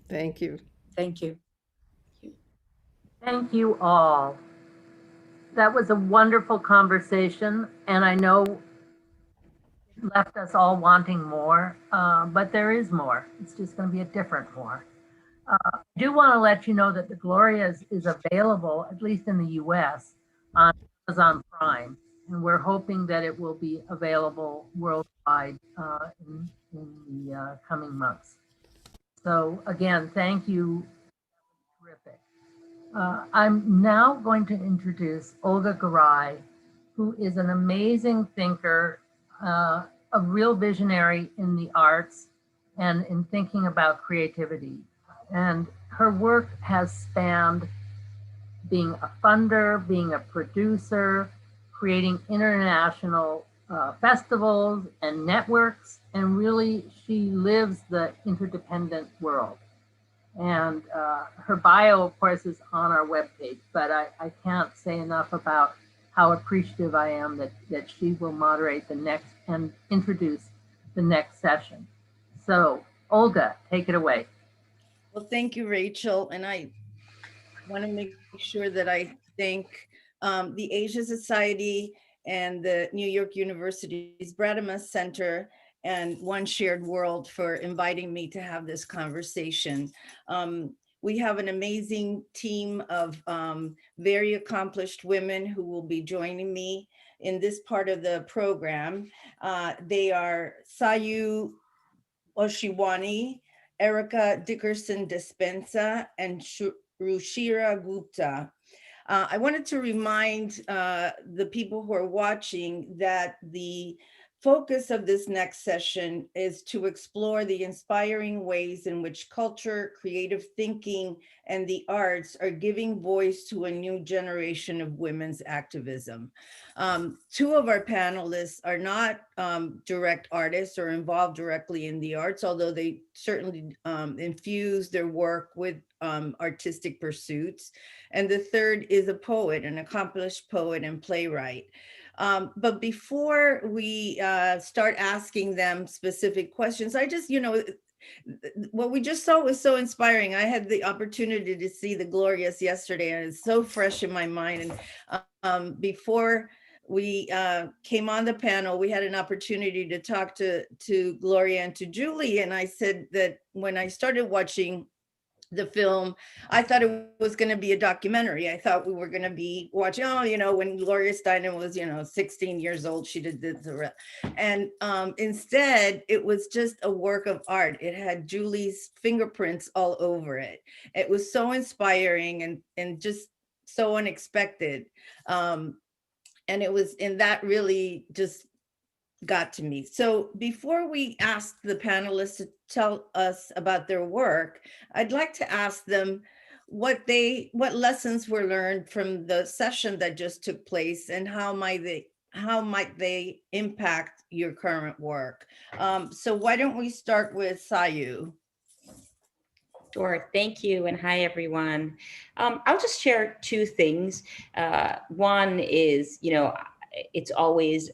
S12: Thank you.
S11: Thank you.
S8: Thank you all. That was a wonderful conversation, and I know it left us all wanting more, but there is more. It's just going to be a different more. I do want to let you know that the Glorias is available, at least in the US, on Amazon Prime, and we're hoping that it will be available worldwide in the coming months. So again, thank you. Terrific. I'm now going to introduce Olga Garay, who is an amazing thinker, a real visionary in the arts and in thinking about creativity. And her work has spanned being a funder, being a producer, creating international festivals and networks, and really she lives the interdependent world. And her bio, of course, is on our webpage, but I can't say enough about how appreciative I am that she will moderate the next and introduce the next session. So, Olga, take it away.
S19: Well, thank you, Rachel. And I want to make sure that I thank the Asia Society and the New York University's Bradamus Center and One Shared World for inviting me to have this conversation. We have an amazing team of very accomplished women who will be joining me in this part of the program. They are Sayu Bhojwani, Erika Dickerson-Despenza, and Ruchira Gupta. I wanted to remind the people who are watching that the focus of this next session is to explore the inspiring ways in which culture, creative thinking, and the arts are giving voice to a new generation of women's activism. Two of our panelists are not direct artists or involved directly in the arts, although they certainly infuse their work with artistic pursuits. And the third is a poet, an accomplished poet and playwright. But before we start asking them specific questions, I just, what we just saw was so inspiring. I had the opportunity to see the Glorias yesterday, and it's so fresh in my mind. And before we came on the panel, we had an opportunity to talk to Gloria and to Julie. And I said that when I started watching the film, I thought it was going to be a documentary. I thought we were going to be watching, when Gloria Steinem was, 16 years old, she did this. And instead, it was just a work of art. It had Julie's fingerprints all over it. It was so inspiring and just so unexpected. And it was, and that really just got to me. So before we ask the panelists to tell us about their work, I'd like to ask them what lessons were learned from the session that just took place, and how might they impact your current work. So why don't we start with Sayu?
S20: Sure, thank you, and hi everyone. I'll just share two things. One is, it's always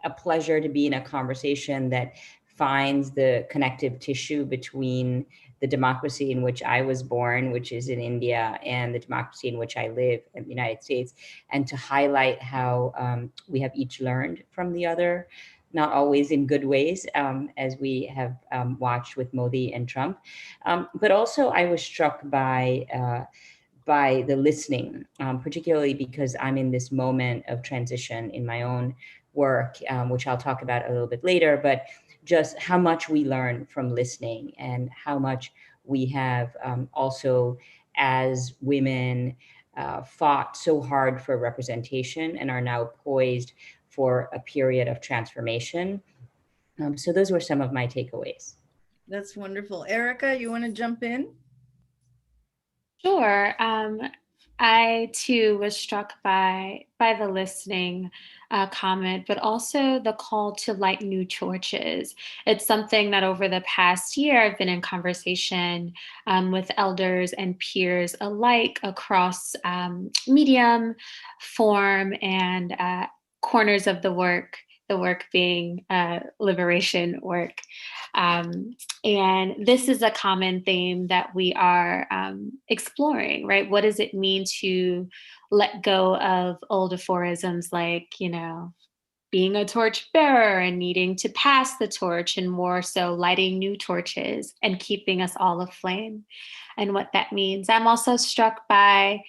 S20: a pleasure to be in a conversation that finds the connective tissue between the democracy in which I was born, which is in India, and the democracy in which I live in the United States, and to highlight how we have each learned from the other, not always in good ways, as we have watched with Modi and Trump. But also I was struck by the listening, particularly because I'm in this moment of transition in my own work, which I'll talk about a little bit later, but just how much we learn from listening, and how much we have also as women fought so hard for representation and are now poised for a period of transformation. So those were some of my takeaways.
S19: That's wonderful. Erika, you want to jump in?
S21: Sure. I too was struck by the listening comment, but also the call to light new torches. It's something that over the past year I've been in conversation with elders and peers alike across medium, form, and corners of the work being liberation work. And this is a common theme that we are exploring, right? What does it mean to let go of old aphorisms like, being a torch bearer and needing to pass the torch, and more so lighting new torches and keeping us all aflame, and what that means. I'm also struck by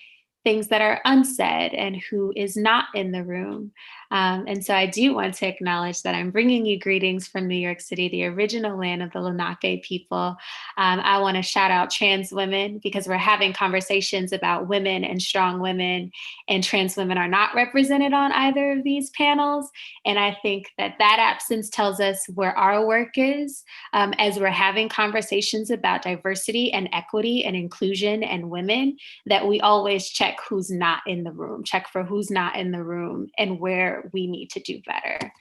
S21: things that are unsaid and who is not in the room. And so I do want to acknowledge that I'm bringing you greetings from New York City, the original land of the Lenape people. I want to shout out trans women, because we're having conversations about women and strong women, and trans women are not represented on either of these panels. And I think that absence tells us where our work is, as we're having conversations about diversity and equity and inclusion and women, that we always check who's not in the room, check for who's not in the room, and where we need to do better.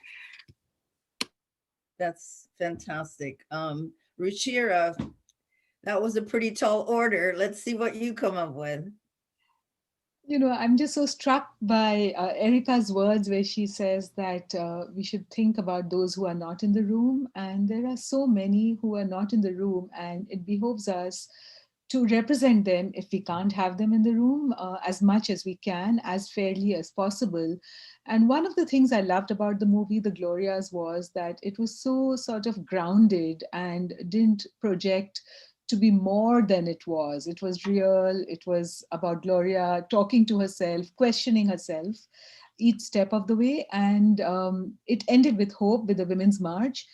S19: That's fantastic. Ruchira, that was a pretty tall order. Let's see what you come up with.
S9: I'm just so struck by Erika's words, where she says that we should think about those who are not in the room. And there are so many who are not in the room, and it behoves us to represent them if we can't have them in the room, as much as we can, as fairly as possible. And one of the things I loved about the movie, The Glorias, was that it was so sort of grounded and didn't project to be more than it was. It was real. It was about Gloria talking to herself, questioning herself each step of the way. And it ended with hope, with the Women's March.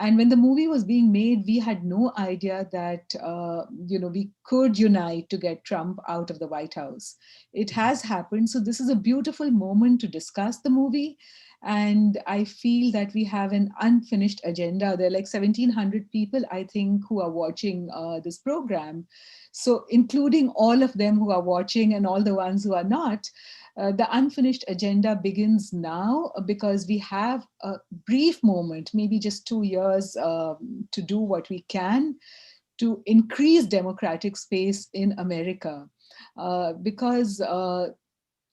S9: And when the movie was being made, we had no idea that, we could unite to get Trump out of the White House. It has happened. So this is a beautiful moment to discuss the movie. And I feel that we have an unfinished agenda. There are like 1,700 people, I think, who are watching this program. So including all of them who are watching and all the ones who are not, the unfinished agenda begins now, because we have a brief moment, maybe just 2 years, to do what we can to increase democratic space in America. Because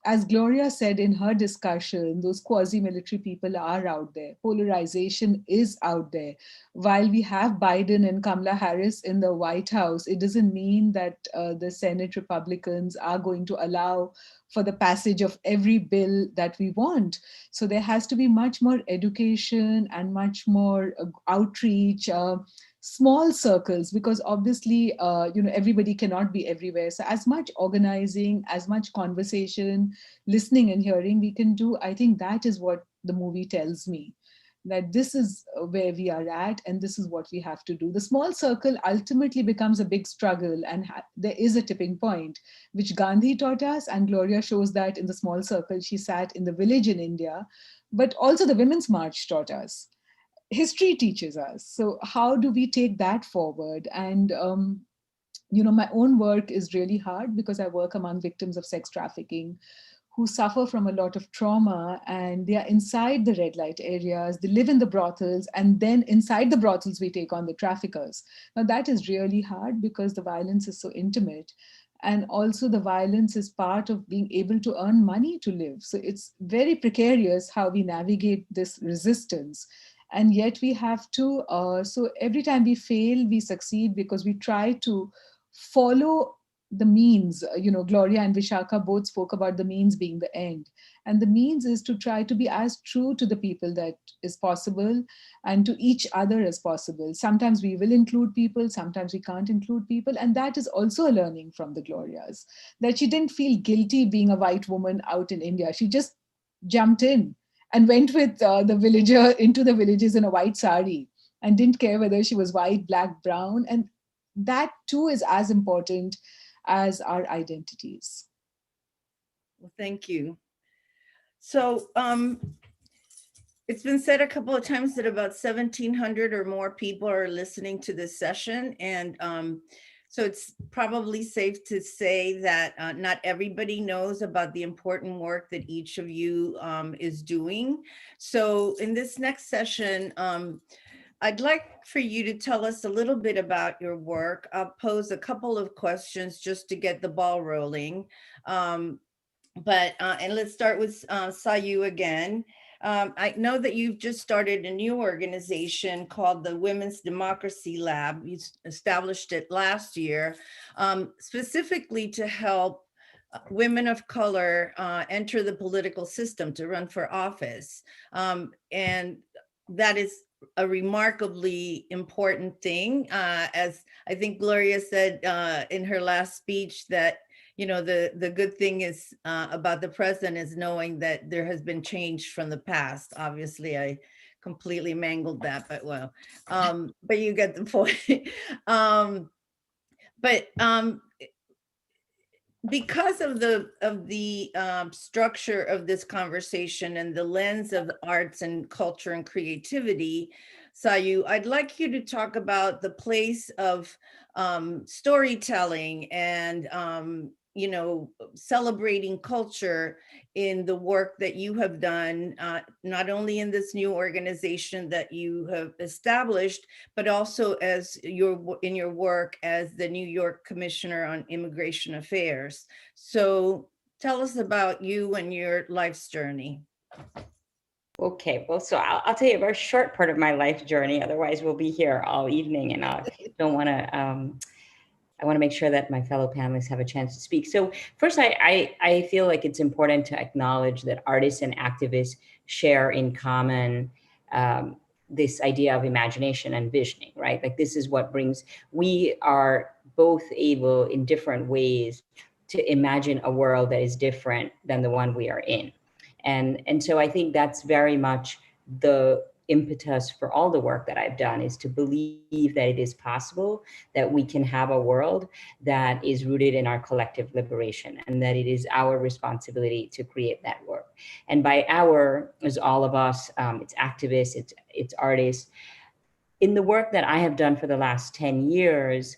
S9: as Gloria said in her discussion, those quasi-military people are out there. Polarization is out there. While we have Biden and Kamala Harris in the White House, it doesn't mean that the Senate Republicans are going to allow for the passage of every bill that we want. So there has to be much more education and much more outreach, small circles, because obviously, everybody cannot be everywhere. So as much organizing, as much conversation, listening and hearing we can do, I think that is what the movie tells me, that this is where we are at and this is what we have to do. The small circle ultimately becomes a big struggle, and there is a tipping point, which Gandhi taught us, and Gloria shows that in the small circle she sat in the village in India, but also the Women's March taught us. History teaches us. So how do we take that forward? And my own work is really hard because I work among victims of sex trafficking who suffer from a lot of trauma, and they are inside the red light areas, they live in the brothels, and then inside the brothels we take on the traffickers. Now that is really hard because the violence is so intimate, and also the violence is part of being able to earn money to live. So it's very precarious how we navigate this resistance. And yet we have to, so every time we fail, we succeed because we try to follow the means. Gloria and Vishaka both spoke about the means being the end. And the means is to try to be as true to the people that is possible and to each other as possible. Sometimes we will include people, sometimes we can't include people. And that is also a learning from the Glorias, that she didn't feel guilty being a white woman out in India. She just jumped in and went with the villager into the villages in a white sari and didn't care whether she was white, black, brown. And that too is as important as our identities.
S19: Well, thank you. So it's been said a couple of times that about 1,700 or more people are listening to this session. And so it's probably safe to say that not everybody knows about the important work that each of you is doing. So in this next session, I'd like for you to tell us a little bit about your work. I'll pose a couple of questions just to get the ball rolling. And let's start with Sayu again. I know that you've just started a new organization called the Women's Democracy Lab. You established it last year, specifically to help women of color enter the political system to run for office. And that is a remarkably important thing. As I think Gloria said in her last speech, that the good thing is about the present is knowing that there has been change from the past. Obviously, I completely mangled that, but well, but you get the point. Because of the structure of this conversation and the lens of the arts and culture and creativity, Sayu, I'd like you to talk about the place of storytelling and celebrating culture in the work that you have done, not only in this new organization that you have established, but also as in your work as the New York Commissioner on Immigration Affairs. So tell us about you and your life's journey.
S20: Okay, well, so I'll tell you a very short part of my life journey. Otherwise, we'll be here all evening, and I don't want to. I want to make sure that my fellow panelists have a chance to speak. So first, I feel like it's important to acknowledge that artists and activists share in common this idea of imagination and visioning, right? Like this is what we are both able in different ways to imagine a world that is different than the one we are in. And so I think that's very much the impetus for all the work that I've done, is to believe that it is possible that we can have a world that is rooted in our collective liberation, and that it is our responsibility to create that work. And by our, is all of us, it's activists, it's artists. In the work that I have done for the last 10 years,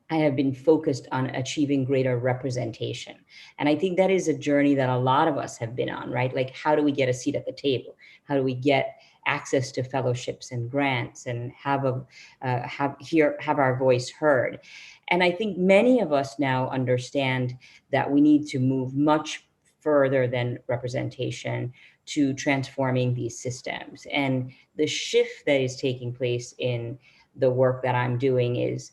S20: I have been focused on achieving greater representation. And I think that is a journey that a lot of us have been on, right? Like, how do we get a seat at the table? How do we get access to fellowships and grants and have our voice heard? And I think many of us now understand that we need to move much further than representation to transforming these systems. And the shift that is taking place in the work that I'm doing is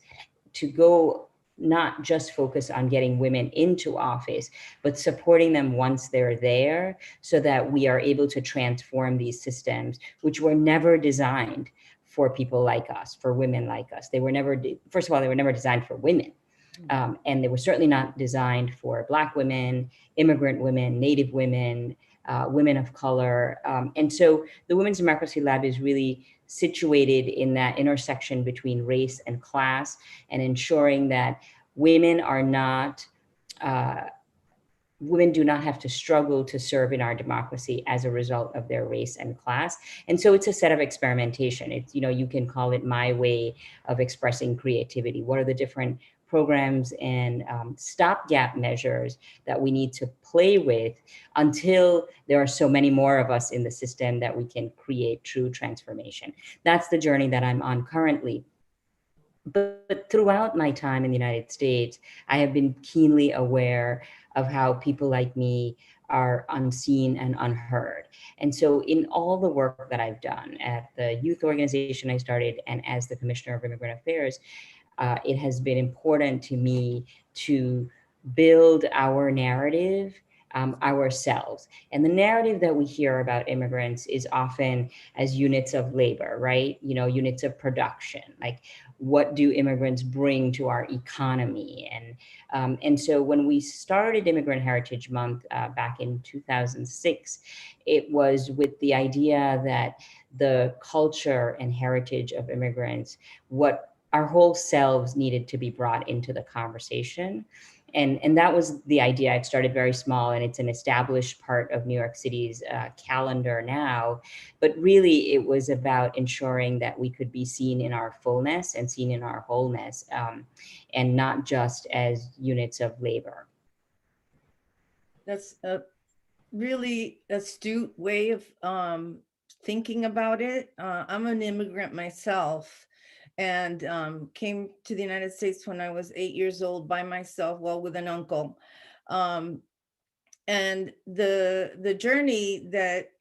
S20: to go not just focus on getting women into office, but supporting them once they're there, so that we are able to transform these systems, which were never designed for people like us, for women like us. They were never, first of all, they were never designed for women. And they were certainly not designed for Black women, immigrant women, Native women, women of color. And so the Women's Democracy Lab is really situated in that intersection between race and class, and ensuring that women are not, women do not have to struggle to serve in our democracy as a result of their race and class. And so it's a set of experimentation. It's, you can call it my way of expressing creativity. What are the different programs and stopgap measures that we need to play with until there are so many more of us in the system that we can create true transformation? That's the journey that I'm on currently. But throughout my time in the United States, I have been keenly aware of how people like me are unseen and unheard. And so in all the work that I've done at the youth organization I started and as the Commissioner of Immigrant Affairs, it has been important to me to build our narrative ourselves. And the narrative that we hear about immigrants is often as units of labor, right? Units of production, like what do immigrants bring to our economy? And so when we started Immigrant Heritage Month back in 2006, it was with the idea that the culture and heritage of immigrants, what our whole selves needed to be brought into the conversation. And that was the idea. It started very small, and it's an established part of New York City's calendar now. But really, it was about ensuring that we could be seen in our fullness and seen in our wholeness, and not just as units of labor.
S19: That's a really astute way of thinking about it. I'm an immigrant myself, and came to the United States when I was 8 years old by myself, well, with an uncle. And the journey that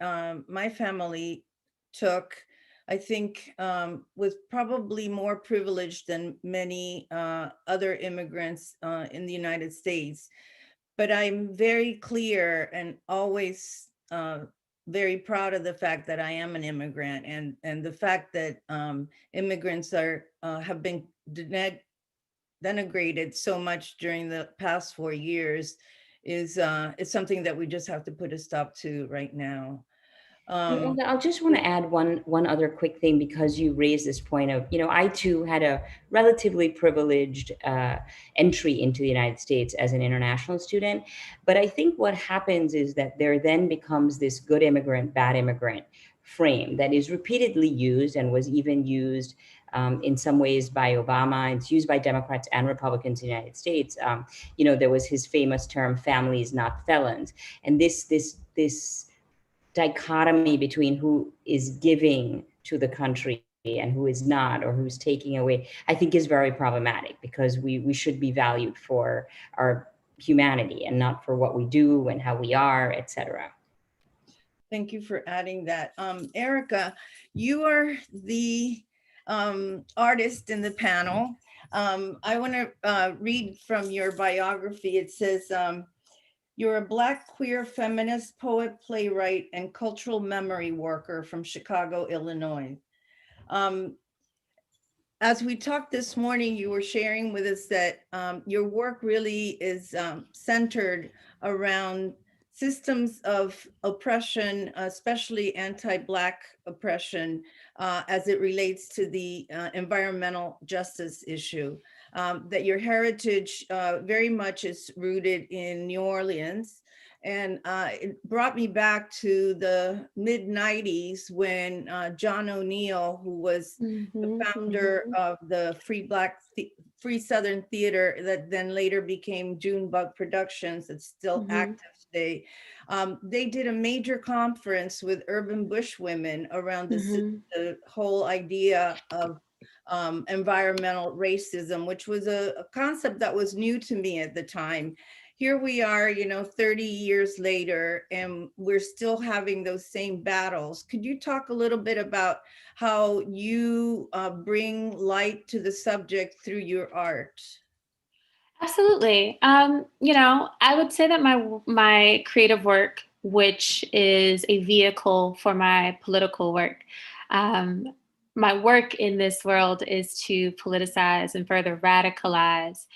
S19: my family took, I think, was probably more privileged than many other immigrants in the United States. But I'm very clear and always very proud of the fact that I am an immigrant, and the fact that immigrants have been denigrated so much during the past 4 years is something that we just have to put a stop to right now.
S20: And I just want to add one other quick thing, because you raised this point of, I too had a relatively privileged entry into the United States as an international student. But I think what happens is that there then becomes this good immigrant, bad immigrant frame that is repeatedly used and was even used in some ways by Obama. It's used by Democrats and Republicans in the United States. There was his famous term, families, not felons. And this dichotomy between who is giving to the country and who is not, or who's taking away, I think is very problematic, because we should be valued for our humanity and not for what we do and how we are, et cetera.
S19: Thank you for adding that. Erika, you are the artist in the panel. I want to read from your biography. It says, you're a Black queer feminist, poet, playwright, and cultural memory worker from Chicago, Illinois. As we talked this morning, you were sharing with us that your work really is centered around systems of oppression, especially anti-Black oppression, as it relates to the environmental justice issue. That your heritage very much is rooted in New Orleans. And it brought me back to the mid-90s when John O'Neill, who was the founder of the Free Southern Theater that then later became Junebug Productions, that's still active today. They did a major conference with urban bush women around the whole idea of environmental racism, which was a concept that was new to me at the time. Here we are, 30 years later, and we're still having those same battles. Could you talk a little bit about how you bring light to the subject through your art?
S21: Absolutely. I would say that my creative work, which is a vehicle for my political work, my work in this world is to politicize and further radicalize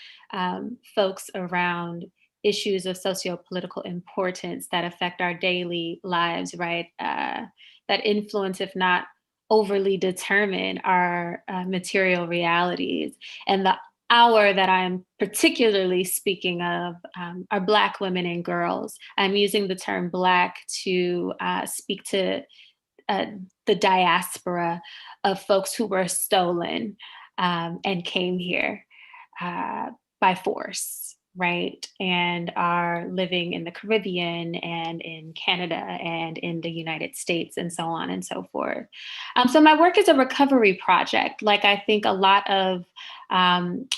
S21: folks around issues of socio-political importance that affect our daily lives, right? That influence, if not overly determine our material realities. And the hour that I'm particularly speaking of are Black women and girls. I'm using the term Black to speak to the diaspora of folks who were stolen and came here by force, right? And are living in the Caribbean and in Canada and in the United States and so on and so forth. So my work is a recovery project. Like I think a lot of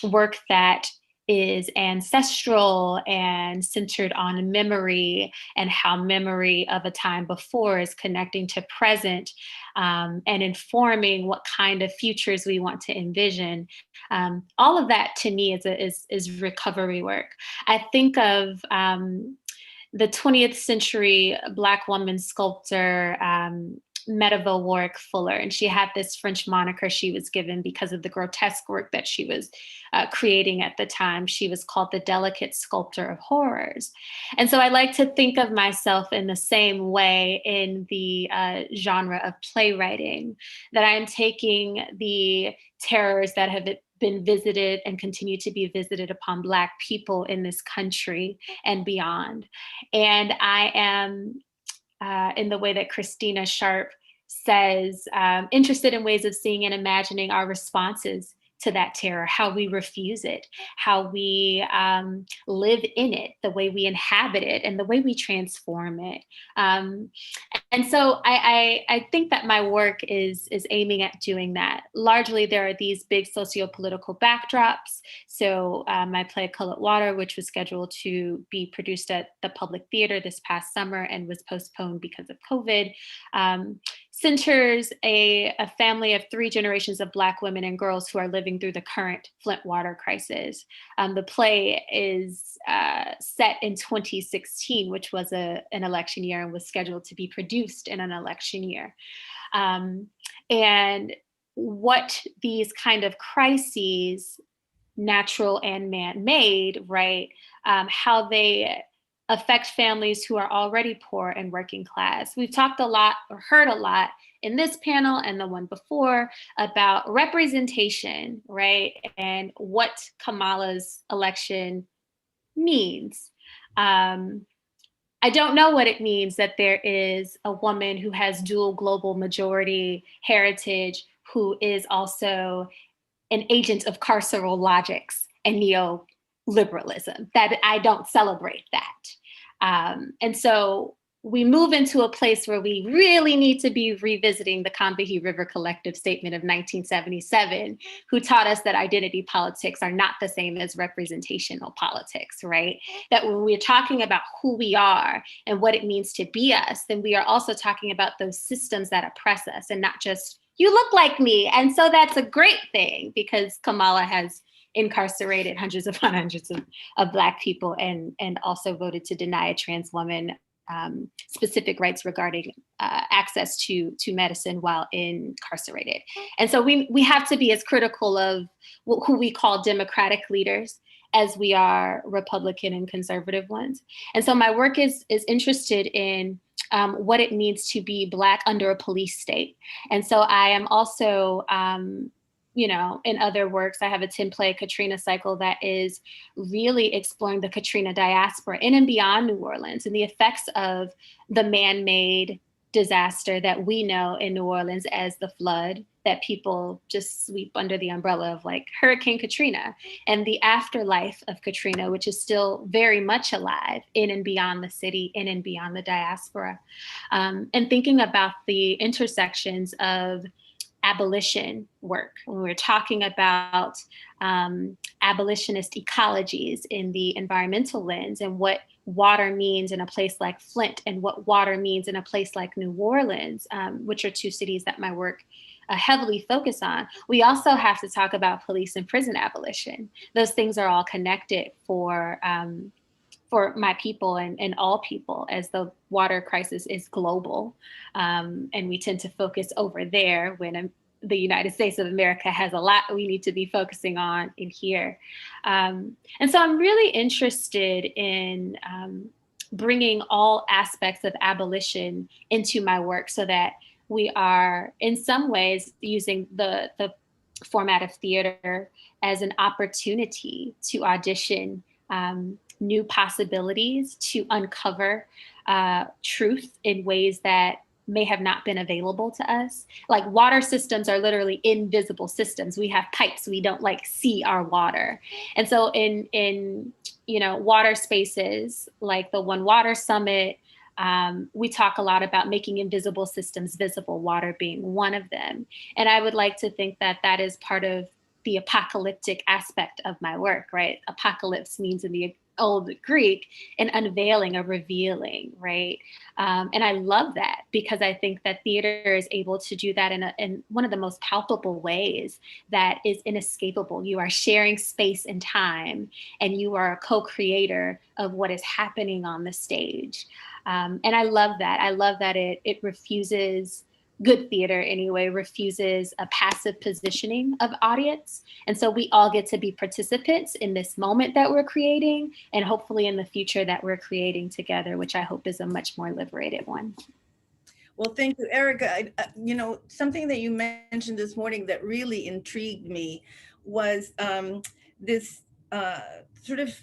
S21: work that is ancestral and centered on memory and how memory of a time before is connecting to present and informing what kind of futures we want to envision. All of that to me is recovery work. I think of the 20th century Black woman sculptor, Medeva Warwick Fuller, and she had this French moniker she was given because of the grotesque work that she was creating at the time. She was called the delicate sculptor of horrors. And so I like to think of myself in the same way in the genre of playwriting, that I'm taking the terrors that have been visited and continue to be visited upon Black people in this country and beyond. And I am in the way that Christina Sharp says, interested in ways of seeing and imagining our responses to that terror, how we refuse it, how we live in it, the way we inhabit it, and the way we transform it. And so I think that my work is aiming at doing that. Largely, there are these big socio-political backdrops. So my play Colored Water, which was scheduled to be produced at the Public Theater this past summer and was postponed because of COVID, centers a family of 3 generations of Black women and girls who are living through the current Flint water crisis. The play is set in 2016, which was an election year and was scheduled to be produced in an election year. And what these kind of crises, natural and man-made, right, how they affect families who are already poor and working class. We've talked a lot or heard a lot in this panel and the one before about representation, right? And what Kamala's election means. I don't know what it means that there is a woman who has dual global majority heritage who is also an agent of carceral logics and neoliberalism, that I don't celebrate that. And so we move into a place where we really need to be revisiting the Combahee River Collective Statement of 1977, who taught us that identity politics are not the same as representational politics, right? That when we're talking about who we are and what it means to be us, then we are also talking about those systems that oppress us and not just, you look like me. And so that's a great thing because Kamala has incarcerated hundreds upon hundreds of Black people and also voted to deny a trans woman specific rights regarding access to medicine while incarcerated. And so we have to be as critical of who we call democratic leaders as we are Republican and conservative ones. And so my work is interested in what it means to be Black under a police state. And so I am also in other works, I have a 10-play Katrina cycle that is really exploring the Katrina diaspora in and beyond New Orleans and the effects of the man-made disaster that we know in New Orleans as the flood that people just sweep under the umbrella of, like Hurricane Katrina, and the afterlife of Katrina, which is still very much alive in and beyond the city, in and beyond the diaspora. And thinking about the intersections of abolition work, when we're talking about abolitionist ecologies in the environmental lens and what water means in a place like Flint and what water means in a place like New Orleans, which are 2 cities that my work heavily focus on. We also have to talk about police and prison abolition. Those things are all connected for my people and all people, as the water crisis is global. And we tend to focus over there when the United States of America has a lot we need to be focusing on in here. And so I'm really interested in bringing all aspects of abolition into my work so that we are in some ways using the format of theater as an opportunity to audition new possibilities, to uncover truth in ways that may have not been available to us. Like water systems are literally invisible systems. We have pipes, we don't like see our water. And so in water spaces like the One Water Summit, we talk a lot about making invisible systems visible, water being one of them. And I would like to think that that is part of the apocalyptic aspect of my work, right? Apocalypse means in the old Greek, an unveiling, a revealing, right? And I love that because I think that theater is able to do that in one of the most palpable ways that is inescapable. You are sharing space and time, and you are a co-creator of what is happening on the stage. And I love that. I love that it refuses, good theater anyway, refuses a passive positioning of audience. And so we all get to be participants in this moment that we're creating, and hopefully in the future that we're creating together, which I hope is a much more liberated one.
S19: Well, thank you, Erika. Something that you mentioned this morning that really intrigued me was this sort of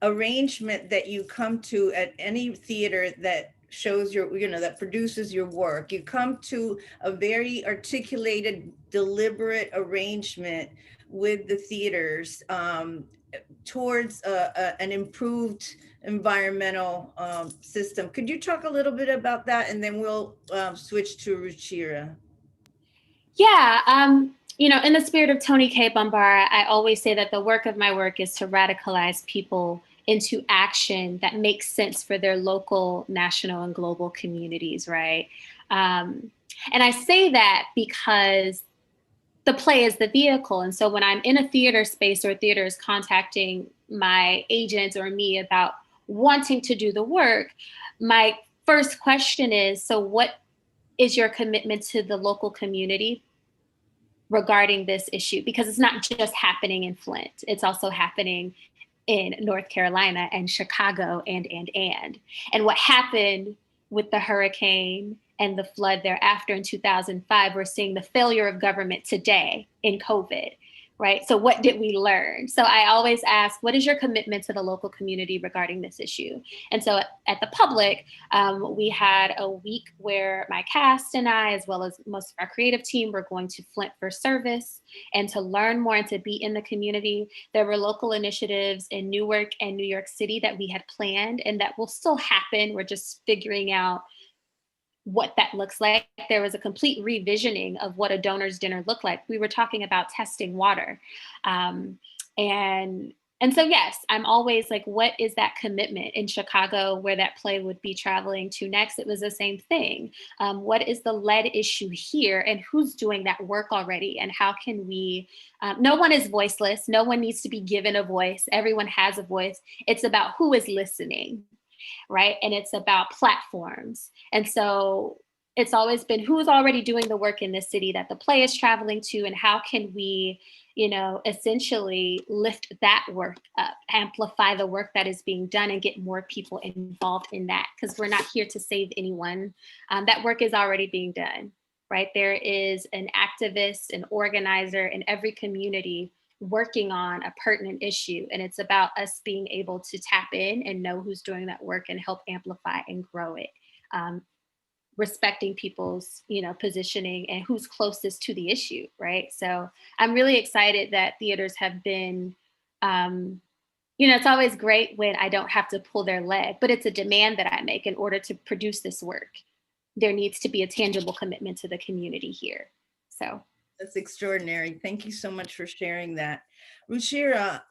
S19: arrangement that you come to at any theater that shows your, that produces your work. You come to a very articulated, deliberate arrangement with the theaters towards an improved environmental system. Could you talk a little bit about that, and then we'll switch to Ruchira?
S21: Yeah, in the spirit of Toni K. Bambara, I always say that the work of my work is to radicalize people into action that makes sense for their local, national, and global communities, right? And I say that because the play is the vehicle. And so when I'm in a theater space or theater is contacting my agent or me about wanting to do the work, my first question is, so what is your commitment to the local community regarding this issue? Because it's not just happening in Flint, it's also happening in North Carolina and Chicago and what happened with the hurricane and the flood thereafter in 2005, we're seeing the failure of government today in COVID, right? So what did we learn? So I always ask, what is your commitment to the local community regarding this issue? And so at the Public, we had a week where my cast and I, as well as most of our creative team, were going to Flint for service and to learn more and to be in the community. There were local initiatives in Newark and New York City that we had planned and that will still happen. We're just figuring out what that looks like. There was a complete revisioning of what a donor's dinner looked like. We were talking about testing water. And so, yes, I'm always like, what is that commitment? In Chicago, where that play would be traveling to next, it was the same thing. What is the lead issue here, and who's doing that work already? And how can we, no one is voiceless. No one needs to be given a voice. Everyone has a voice. It's about who is listening, right? And it's about platforms. And so it's always been who's already doing the work in this city that the play is traveling to, and how can we, essentially lift that work up, amplify the work that is being done, and get more people involved in that, because we're not here to save anyone. That work is already being done, right? There is an activist, an organizer in every community working on a pertinent issue. And it's about us being able to tap in and know who's doing that work and help amplify and grow it. Respecting people's, positioning and who's closest to the issue, right? So I'm really excited that theaters have been, it's always great when I don't have to pull their leg, but it's a demand that I make in order to produce this work. There needs to be a tangible commitment to the community here. So
S19: that's extraordinary. Thank you so much for sharing that. Ruchira,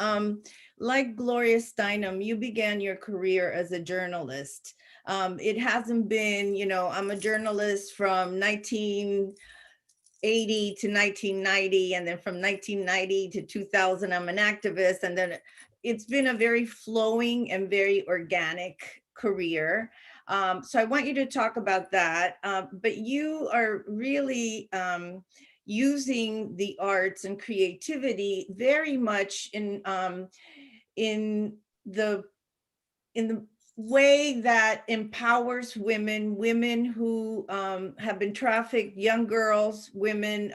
S19: like Gloria Steinem, you began your career as a journalist. It hasn't been, I'm a journalist from 1980 to 1990, and then from 1990 to 2000, I'm an activist. And then it's been a very flowing and very organic career. So I want you to talk about that. But you are really using the arts and creativity very much in the way that empowers women who have been trafficked, young girls, women,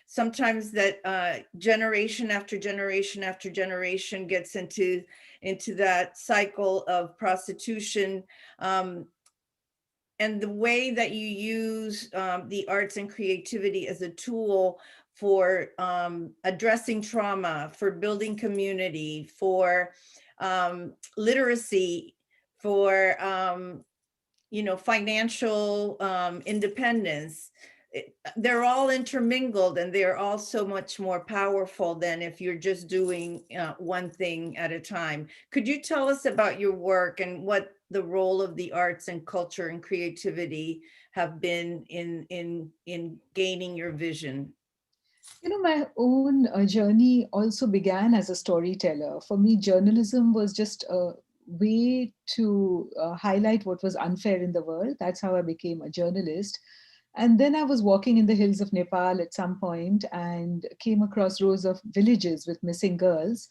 S19: sometimes that generation after generation after generation gets into that cycle of prostitution. And the way that you use the arts and creativity as a tool for addressing trauma, for building community, for literacy, for financial independence. They're all intermingled, and they're all so much more powerful than if you're just doing one thing at a time. Could you tell us about your work and what the role of the arts and culture and creativity have been in gaining your vision?
S9: My own journey also began as a storyteller. For me, journalism was just a way to highlight what was unfair in the world. That's how I became a journalist. And then I was walking in the hills of Nepal at some point and came across rows of villages with missing girls.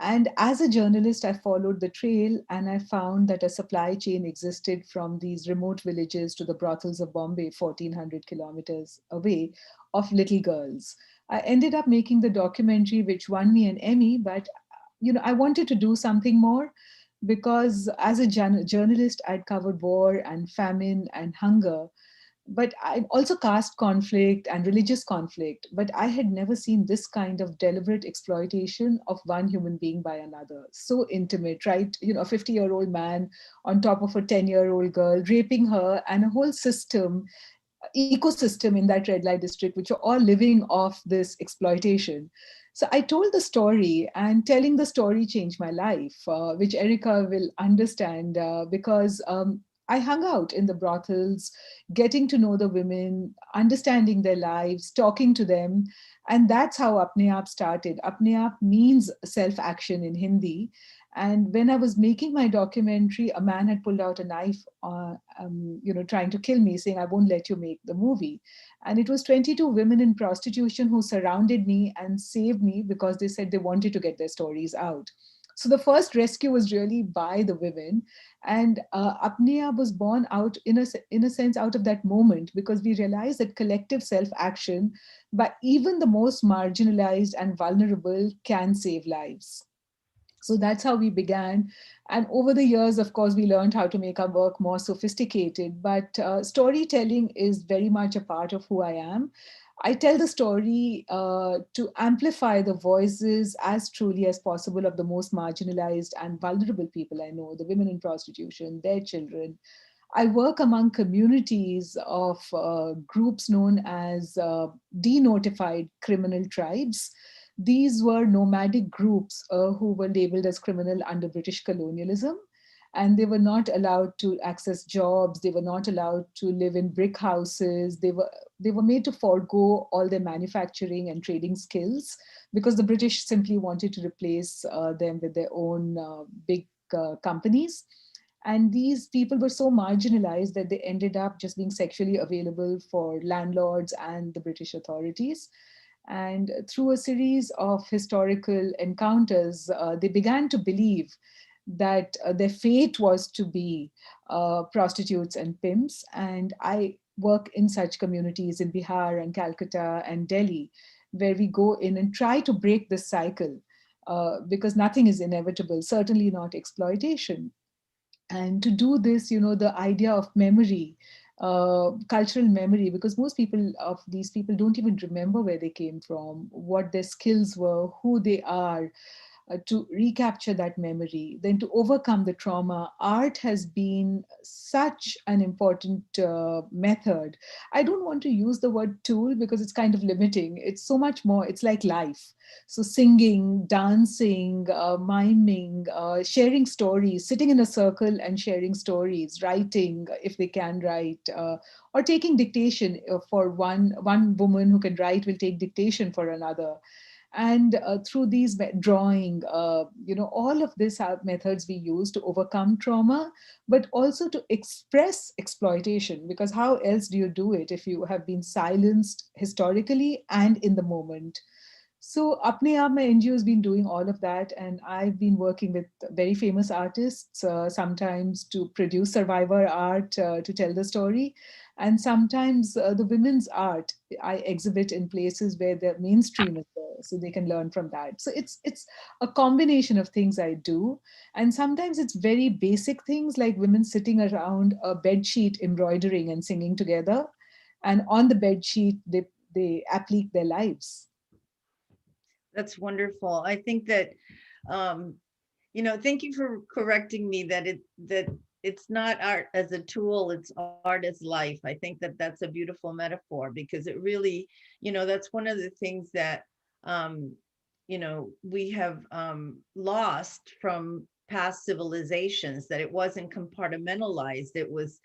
S9: And as a journalist, I followed the trail and I found that a supply chain existed from these remote villages to the brothels of Bombay, 1400 kilometers away, of little girls. I ended up making the documentary, which won me an Emmy, but I wanted to do something more because as a journalist, I'd covered war and famine and hunger. But I also caste conflict and religious conflict, but I had never seen this kind of deliberate exploitation of one human being by another. So intimate, right? A 50-year-old man on top of a 10-year-old girl, raping her, and a whole ecosystem in that red light district, which are all living off this exploitation. So I told the story, and telling the story changed my life, which Erika will understand because I hung out in the brothels, getting to know the women, understanding their lives, talking to them. And that's how Apne Aap started. Apne Aap means self-action in Hindi. And when I was making my documentary, a man had pulled out a knife, trying to kill me, saying, "I won't let you make the movie." And it was 22 women in prostitution who surrounded me and saved me because they said they wanted to get their stories out. So the first rescue was really by the women. And Apne Aap was born out, in a sense, out of that moment, because we realized that collective self-action by even the most marginalized and vulnerable can save lives. So that's how we began. And over the years, of course, we learned how to make our work more sophisticated. But storytelling is very much a part of who I am. I tell the story to amplify the voices as truly as possible of the most marginalized and vulnerable people I know, the women in prostitution, their children. I work among communities of groups known as denotified criminal tribes. These were nomadic groups who were labeled as criminal under British colonialism, and they were not allowed to access jobs. They were not allowed to live in brick houses. They were made to forego all their manufacturing and trading skills because the British simply wanted to replace them with their own big companies. And these people were so marginalized that they ended up just being sexually available for landlords and the British authorities. And through a series of historical encounters, they began to believe that their fate was to be prostitutes and pimps. And I work in such communities in Bihar and Calcutta and Delhi, where we go in and try to break this cycle because nothing is inevitable, certainly not exploitation. And to do this, the idea of memory, cultural memory, because most people of these people don't even remember where they came from, what their skills were, who they are, to recapture that memory, then to overcome the trauma. Art has been such an important method. I don't want to use the word tool because it's kind of limiting. It's so much more, it's like life. So singing, dancing, miming, sharing stories, sitting in a circle and sharing stories, writing if they can write, or taking dictation for one woman who can write will take dictation for another. And through these drawing, all of these are methods we use to overcome trauma, but also to express exploitation, because how else do you do it if you have been silenced historically and in the moment? So Apne Aap, my NGO has been doing all of that, and I've been working with very famous artists, sometimes to produce survivor art to tell the story, and sometimes the women's art I exhibit in places where the mainstream is there, so they can learn from that. So it's a combination of things I do, and sometimes it's very basic things like women sitting around a bed sheet embroidering and singing together, and on the bed sheet they applique their lives.
S19: That's wonderful. I think that, thank you for correcting me that it's not art as a tool, it's art as life. I think that that's a beautiful metaphor, because it really, that's one of the things that, we have lost from past civilizations, that it wasn't compartmentalized. It was,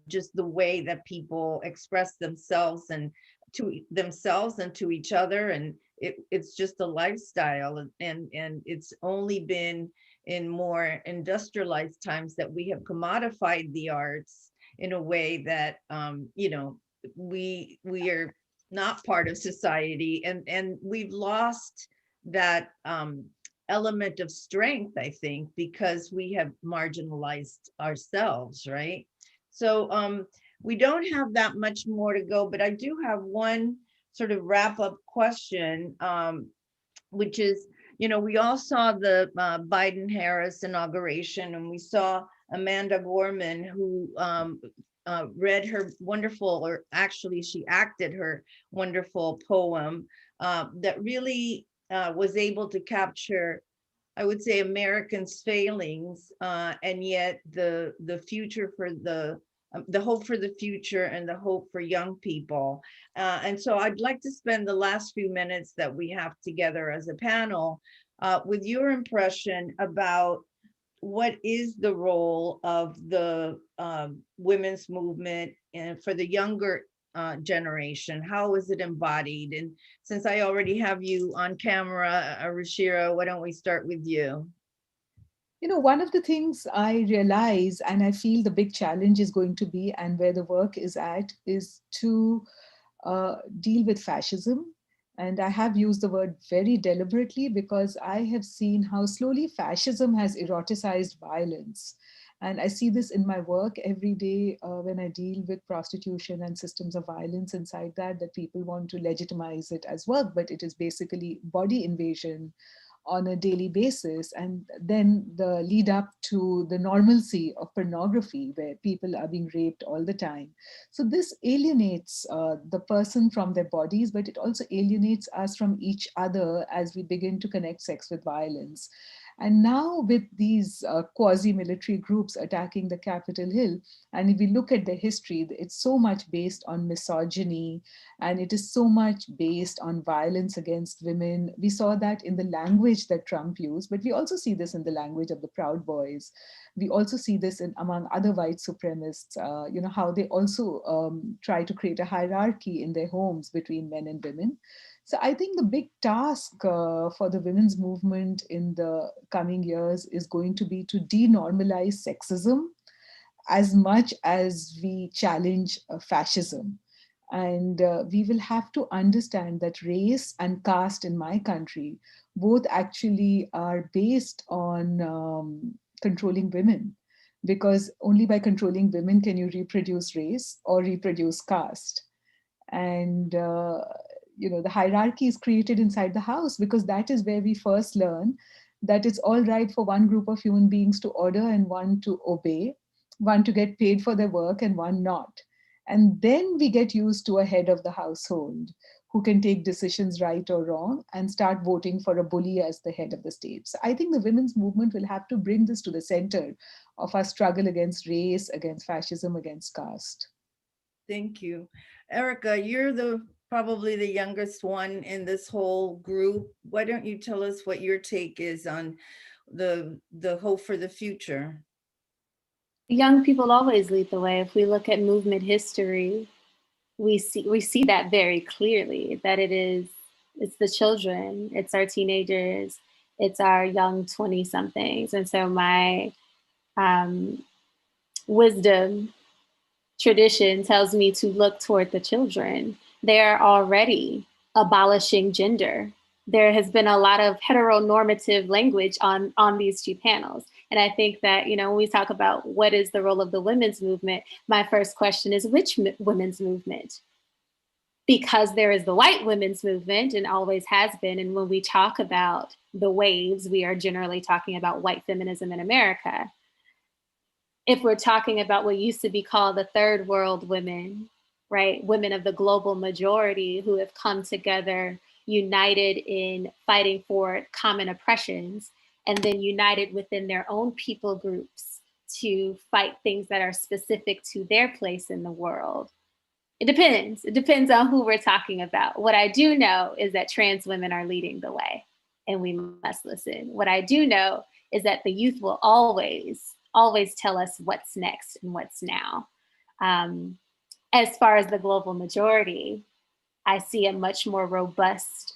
S19: just the way that people express themselves and to each other. And it's just a lifestyle, and it's only been in more industrialized times that we have commodified the arts in a way that we are not part of society, and we've lost that element of strength, I think, because we have marginalized ourselves, right? So we don't have that much more to go, but I do have one sort of wrap up question, which is, we all saw the Biden-Harris inauguration, and we saw Amanda Gorman, who read her wonderful, or actually she acted her wonderful poem that really was able to capture, I would say, Americans' failings, and yet the future for the hope for the future and the hope for young people. And so I'd like to spend the last few minutes that we have together as a panel with your impression about what is the role of the women's movement and for the younger generation. How is it embodied? And since I already have you on camera, Ruchira, why don't we start with you?
S9: One of the things I realize, and I feel the big challenge is going to be, and where the work is at, is to deal with fascism. And I have used the word very deliberately because I have seen how slowly fascism has eroticized violence. And I see this in my work every day when I deal with prostitution and systems of violence inside that people want to legitimize it as work, but it is basically body invasion on a daily basis. And then the lead up to the normalcy of pornography, where people are being raped all the time. So this alienates the person from their bodies, but it also alienates us from each other as we begin to connect sex with violence. And now with these quasi-military groups attacking the Capitol Hill, and if we look at the history, it's so much based on misogyny, and it is so much based on violence against women. We saw that in the language that Trump used, but we also see this in the language of the Proud Boys. We also see this in among other white supremacists, how they also try to create a hierarchy in their homes between men and women. So I think the big task for the women's movement in the coming years is going to be to denormalize sexism as much as we challenge fascism. And we will have to understand that race and caste in my country both actually are based on controlling women, because only by controlling women can you reproduce race or reproduce caste. And the hierarchy is created inside the house, because that is where we first learn that it's all right for one group of human beings to order and one to obey, one to get paid for their work and one not. And then we get used to a head of the household who can take decisions right or wrong and start voting for a bully as the head of the state. So I think the women's movement will have to bring this to the center of our struggle against race, against fascism, against caste.
S19: Thank you. Erika, you're probably the youngest one in this whole group. Why don't you tell us what your take is on the hope for the future?
S21: Young people always lead the way. If we look at movement history, we see that very clearly, that it is It's the children, it's our teenagers, it's our young 20 somethings. And so my wisdom tradition tells me to look toward the children. They're already abolishing gender. There has been a lot of heteronormative language on these two panels. And I think that, you know, when we talk about what is the role of the women's movement, my first question is which women's movement? Because there is the white women's movement and always has been. And when we talk about the waves, we are generally talking about white feminism in America. If we're talking about what used to be called the third world women, right? Women of the global majority who have come together, united in fighting for common oppressions, and then united within their own people groups to fight things that are specific to their place in the world. It depends. It depends on who we're talking about. What I do know is that trans women are leading the way and we must listen. What I do know is that the youth will always tell us what's next and what's now. As far as the global majority, I see a much more robust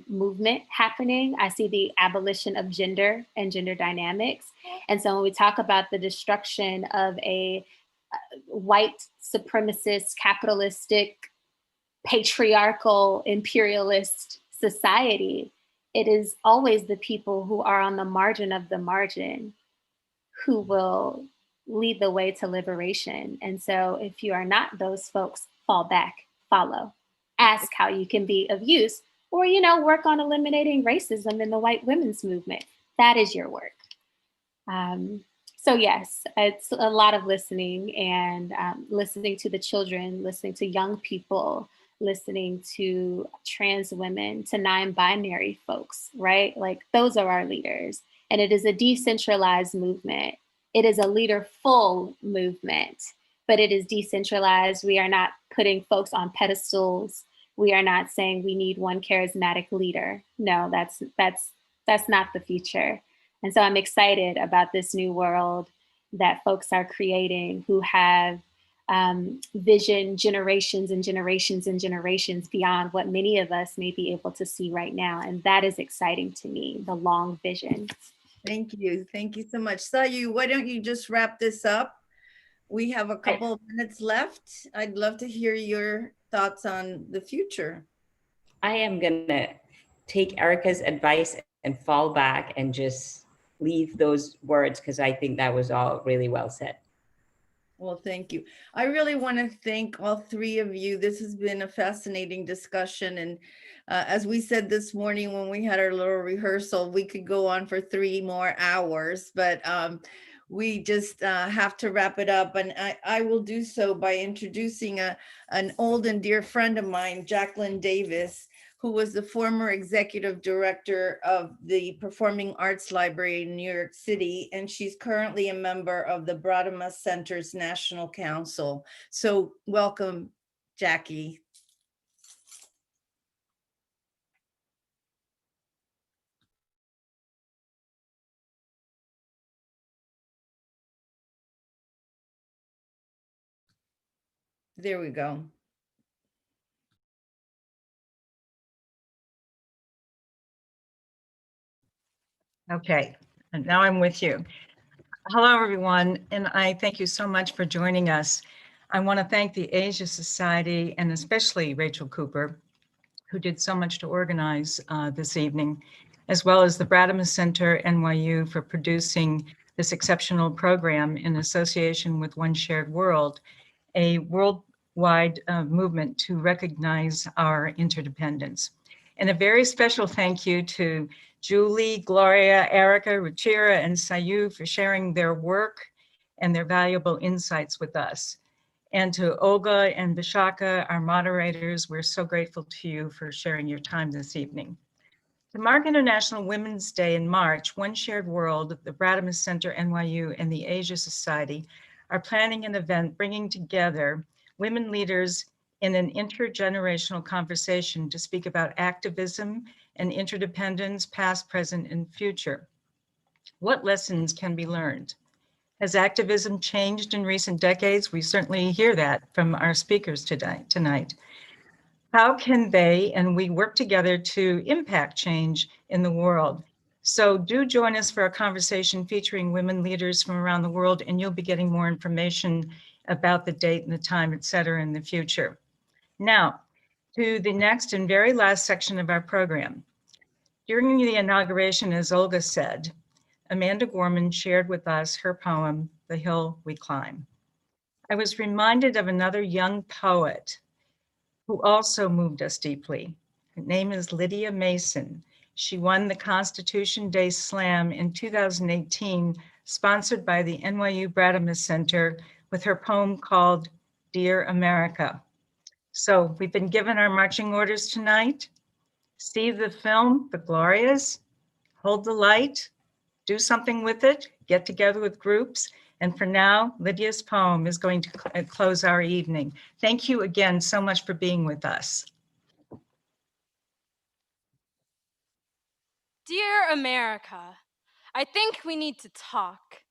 S21: movement happening. I see the abolition of gender and gender dynamics. And so when we talk about the destruction of a white supremacist, capitalistic, patriarchal, imperialist society, it is always the people who are on the margin of the margin who will lead the way to liberation. And so if you are not those folks, fall back, follow, ask how you can be of use, or, you know, work on eliminating racism in the white women's movement. That is your work. So yes, it's a lot of listening and listening to the children, listening to young people, listening to trans women, to non-binary folks, right? Like those are our leaders. And it is a decentralized movement. It is a leaderful movement, but it is decentralized. We are not putting folks on pedestals. We are not saying we need one charismatic leader. No, that's not the future. And so I'm excited about this new world that folks are creating who have vision generations and generations and generations beyond what many of us may be able to see right now. And that is exciting to me, the long vision.
S19: Thank you. Thank you so much. Sayu, why don't you just wrap this up? We have a couple of minutes left. I'd love to hear your thoughts on the future.
S20: I am gonna take Erika's advice and fall back and just leave those words because I think that was all really well said.
S19: Well, thank you. I really want to thank all three of you. This has been a fascinating discussion. And as we said this morning when we had our little rehearsal, we could go on for 3 more hours, but we just have to wrap it up. And I will do so by introducing an old and dear friend of mine, Jacqueline Davis, who was the former executive director of the Performing Arts Library in New York City, and she's currently a member of the Bradamas Center's National Council. So welcome, Jackie. There we go.
S5: Okay, and now I'm with you. Hello, everyone, and I thank you so much for joining us. I want to thank the Asia Society and especially Rachel Cooper, who did so much to organize this evening, as well as the Bradamas Center NYU for producing this exceptional program in association with One Shared World, a worldwide movement to recognize our interdependence. And a very special thank you to Julie, Gloria, Erika, Ruchira, and Sayu for sharing their work and their valuable insights with us. And to Olga and Vishaka, our moderators, we're so grateful to you for sharing your time this evening. To mark International Women's Day in March, One Shared World, the Bradamas Center NYU, and the Asia Society are planning an event bringing together women leaders in an intergenerational conversation to speak about activism and interdependence, past, present, and future. What lessons can be learned? Has activism changed in recent decades? We certainly hear that from our speakers tonight. How can they and we work together to impact change in the world? So do join us for a conversation featuring women leaders from around the world, and you'll be getting more information about the date and the time, et cetera, in the future. Now, to the next and very last section of our program. During the inauguration, as Olga said, Amanda Gorman shared with us her poem, The Hill We Climb. I was reminded of another young poet who also moved us deeply. Her name is Lydia Mason. She won the Constitution Day Slam in 2018, sponsored by the NYU Bradamus Center, with her poem called Dear America. So we've been given our marching orders tonight. See the film, The Glorias, hold the light, do something with it, get together with groups. And for now, Lydia's poem is going to close our evening. Thank you again so much for being with us.
S7: Dear America, I think we need to talk.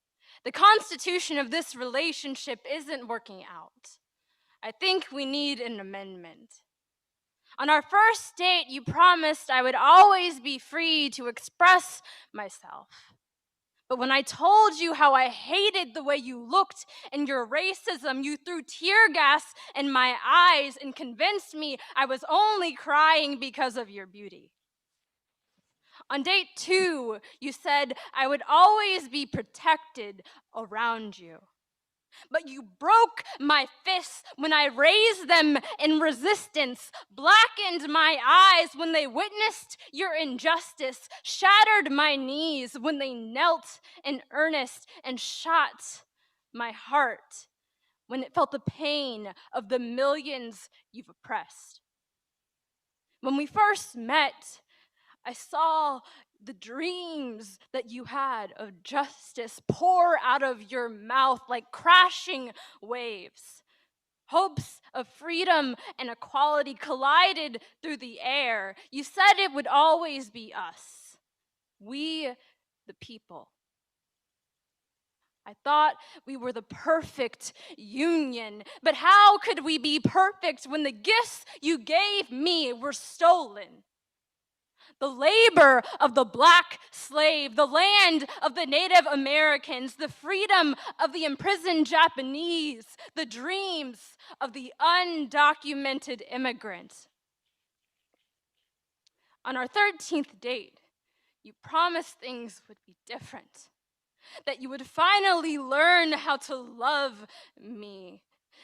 S7: The constitution of this relationship isn't working out. I think we need an amendment. On our first date, you promised I would always be free to express myself. But when I told you how I hated the way you looked and your racism, you threw tear gas in my eyes and convinced me I was only crying because of your beauty. On date 2, you said I would always be protected around you. But you broke my fists when I raised them in resistance, blackened my eyes when they witnessed your injustice, shattered my knees when they knelt in earnest, and shot my heart when it felt the pain of the millions you've oppressed. When we first met, I saw the dreams that you had of justice pour out of your mouth like crashing waves. Hopes of freedom and equality collided through the air. You said it would always be us, we the people. I thought we were the perfect union, but how could we be perfect when the gifts you gave me were stolen? The labor of the black slave, the land of the Native Americans, the freedom of the imprisoned Japanese, the dreams of the undocumented immigrant. On our 13th date, you promised things would be different, that you would finally learn how to love me.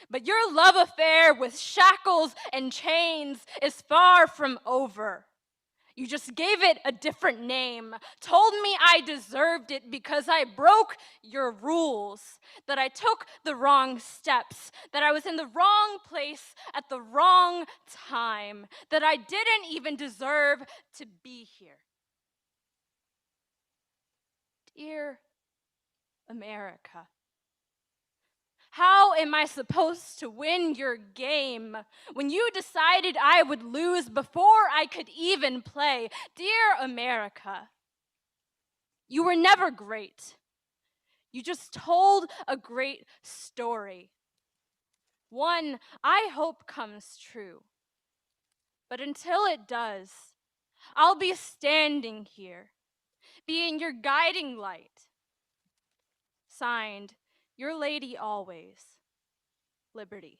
S7: But your love affair with shackles and chains is far from over. You just gave it a different name, told me I deserved it because I broke your rules, that I took the wrong steps, that I was in the wrong place at the wrong time, that I didn't even deserve to be here. Dear America, how am I supposed to win your game when you decided I would lose before I could even play? Dear America, you were never great. You just told a great story. One I hope comes true. But until it does, I'll be standing here, being your guiding light. Signed, your lady always, Liberty.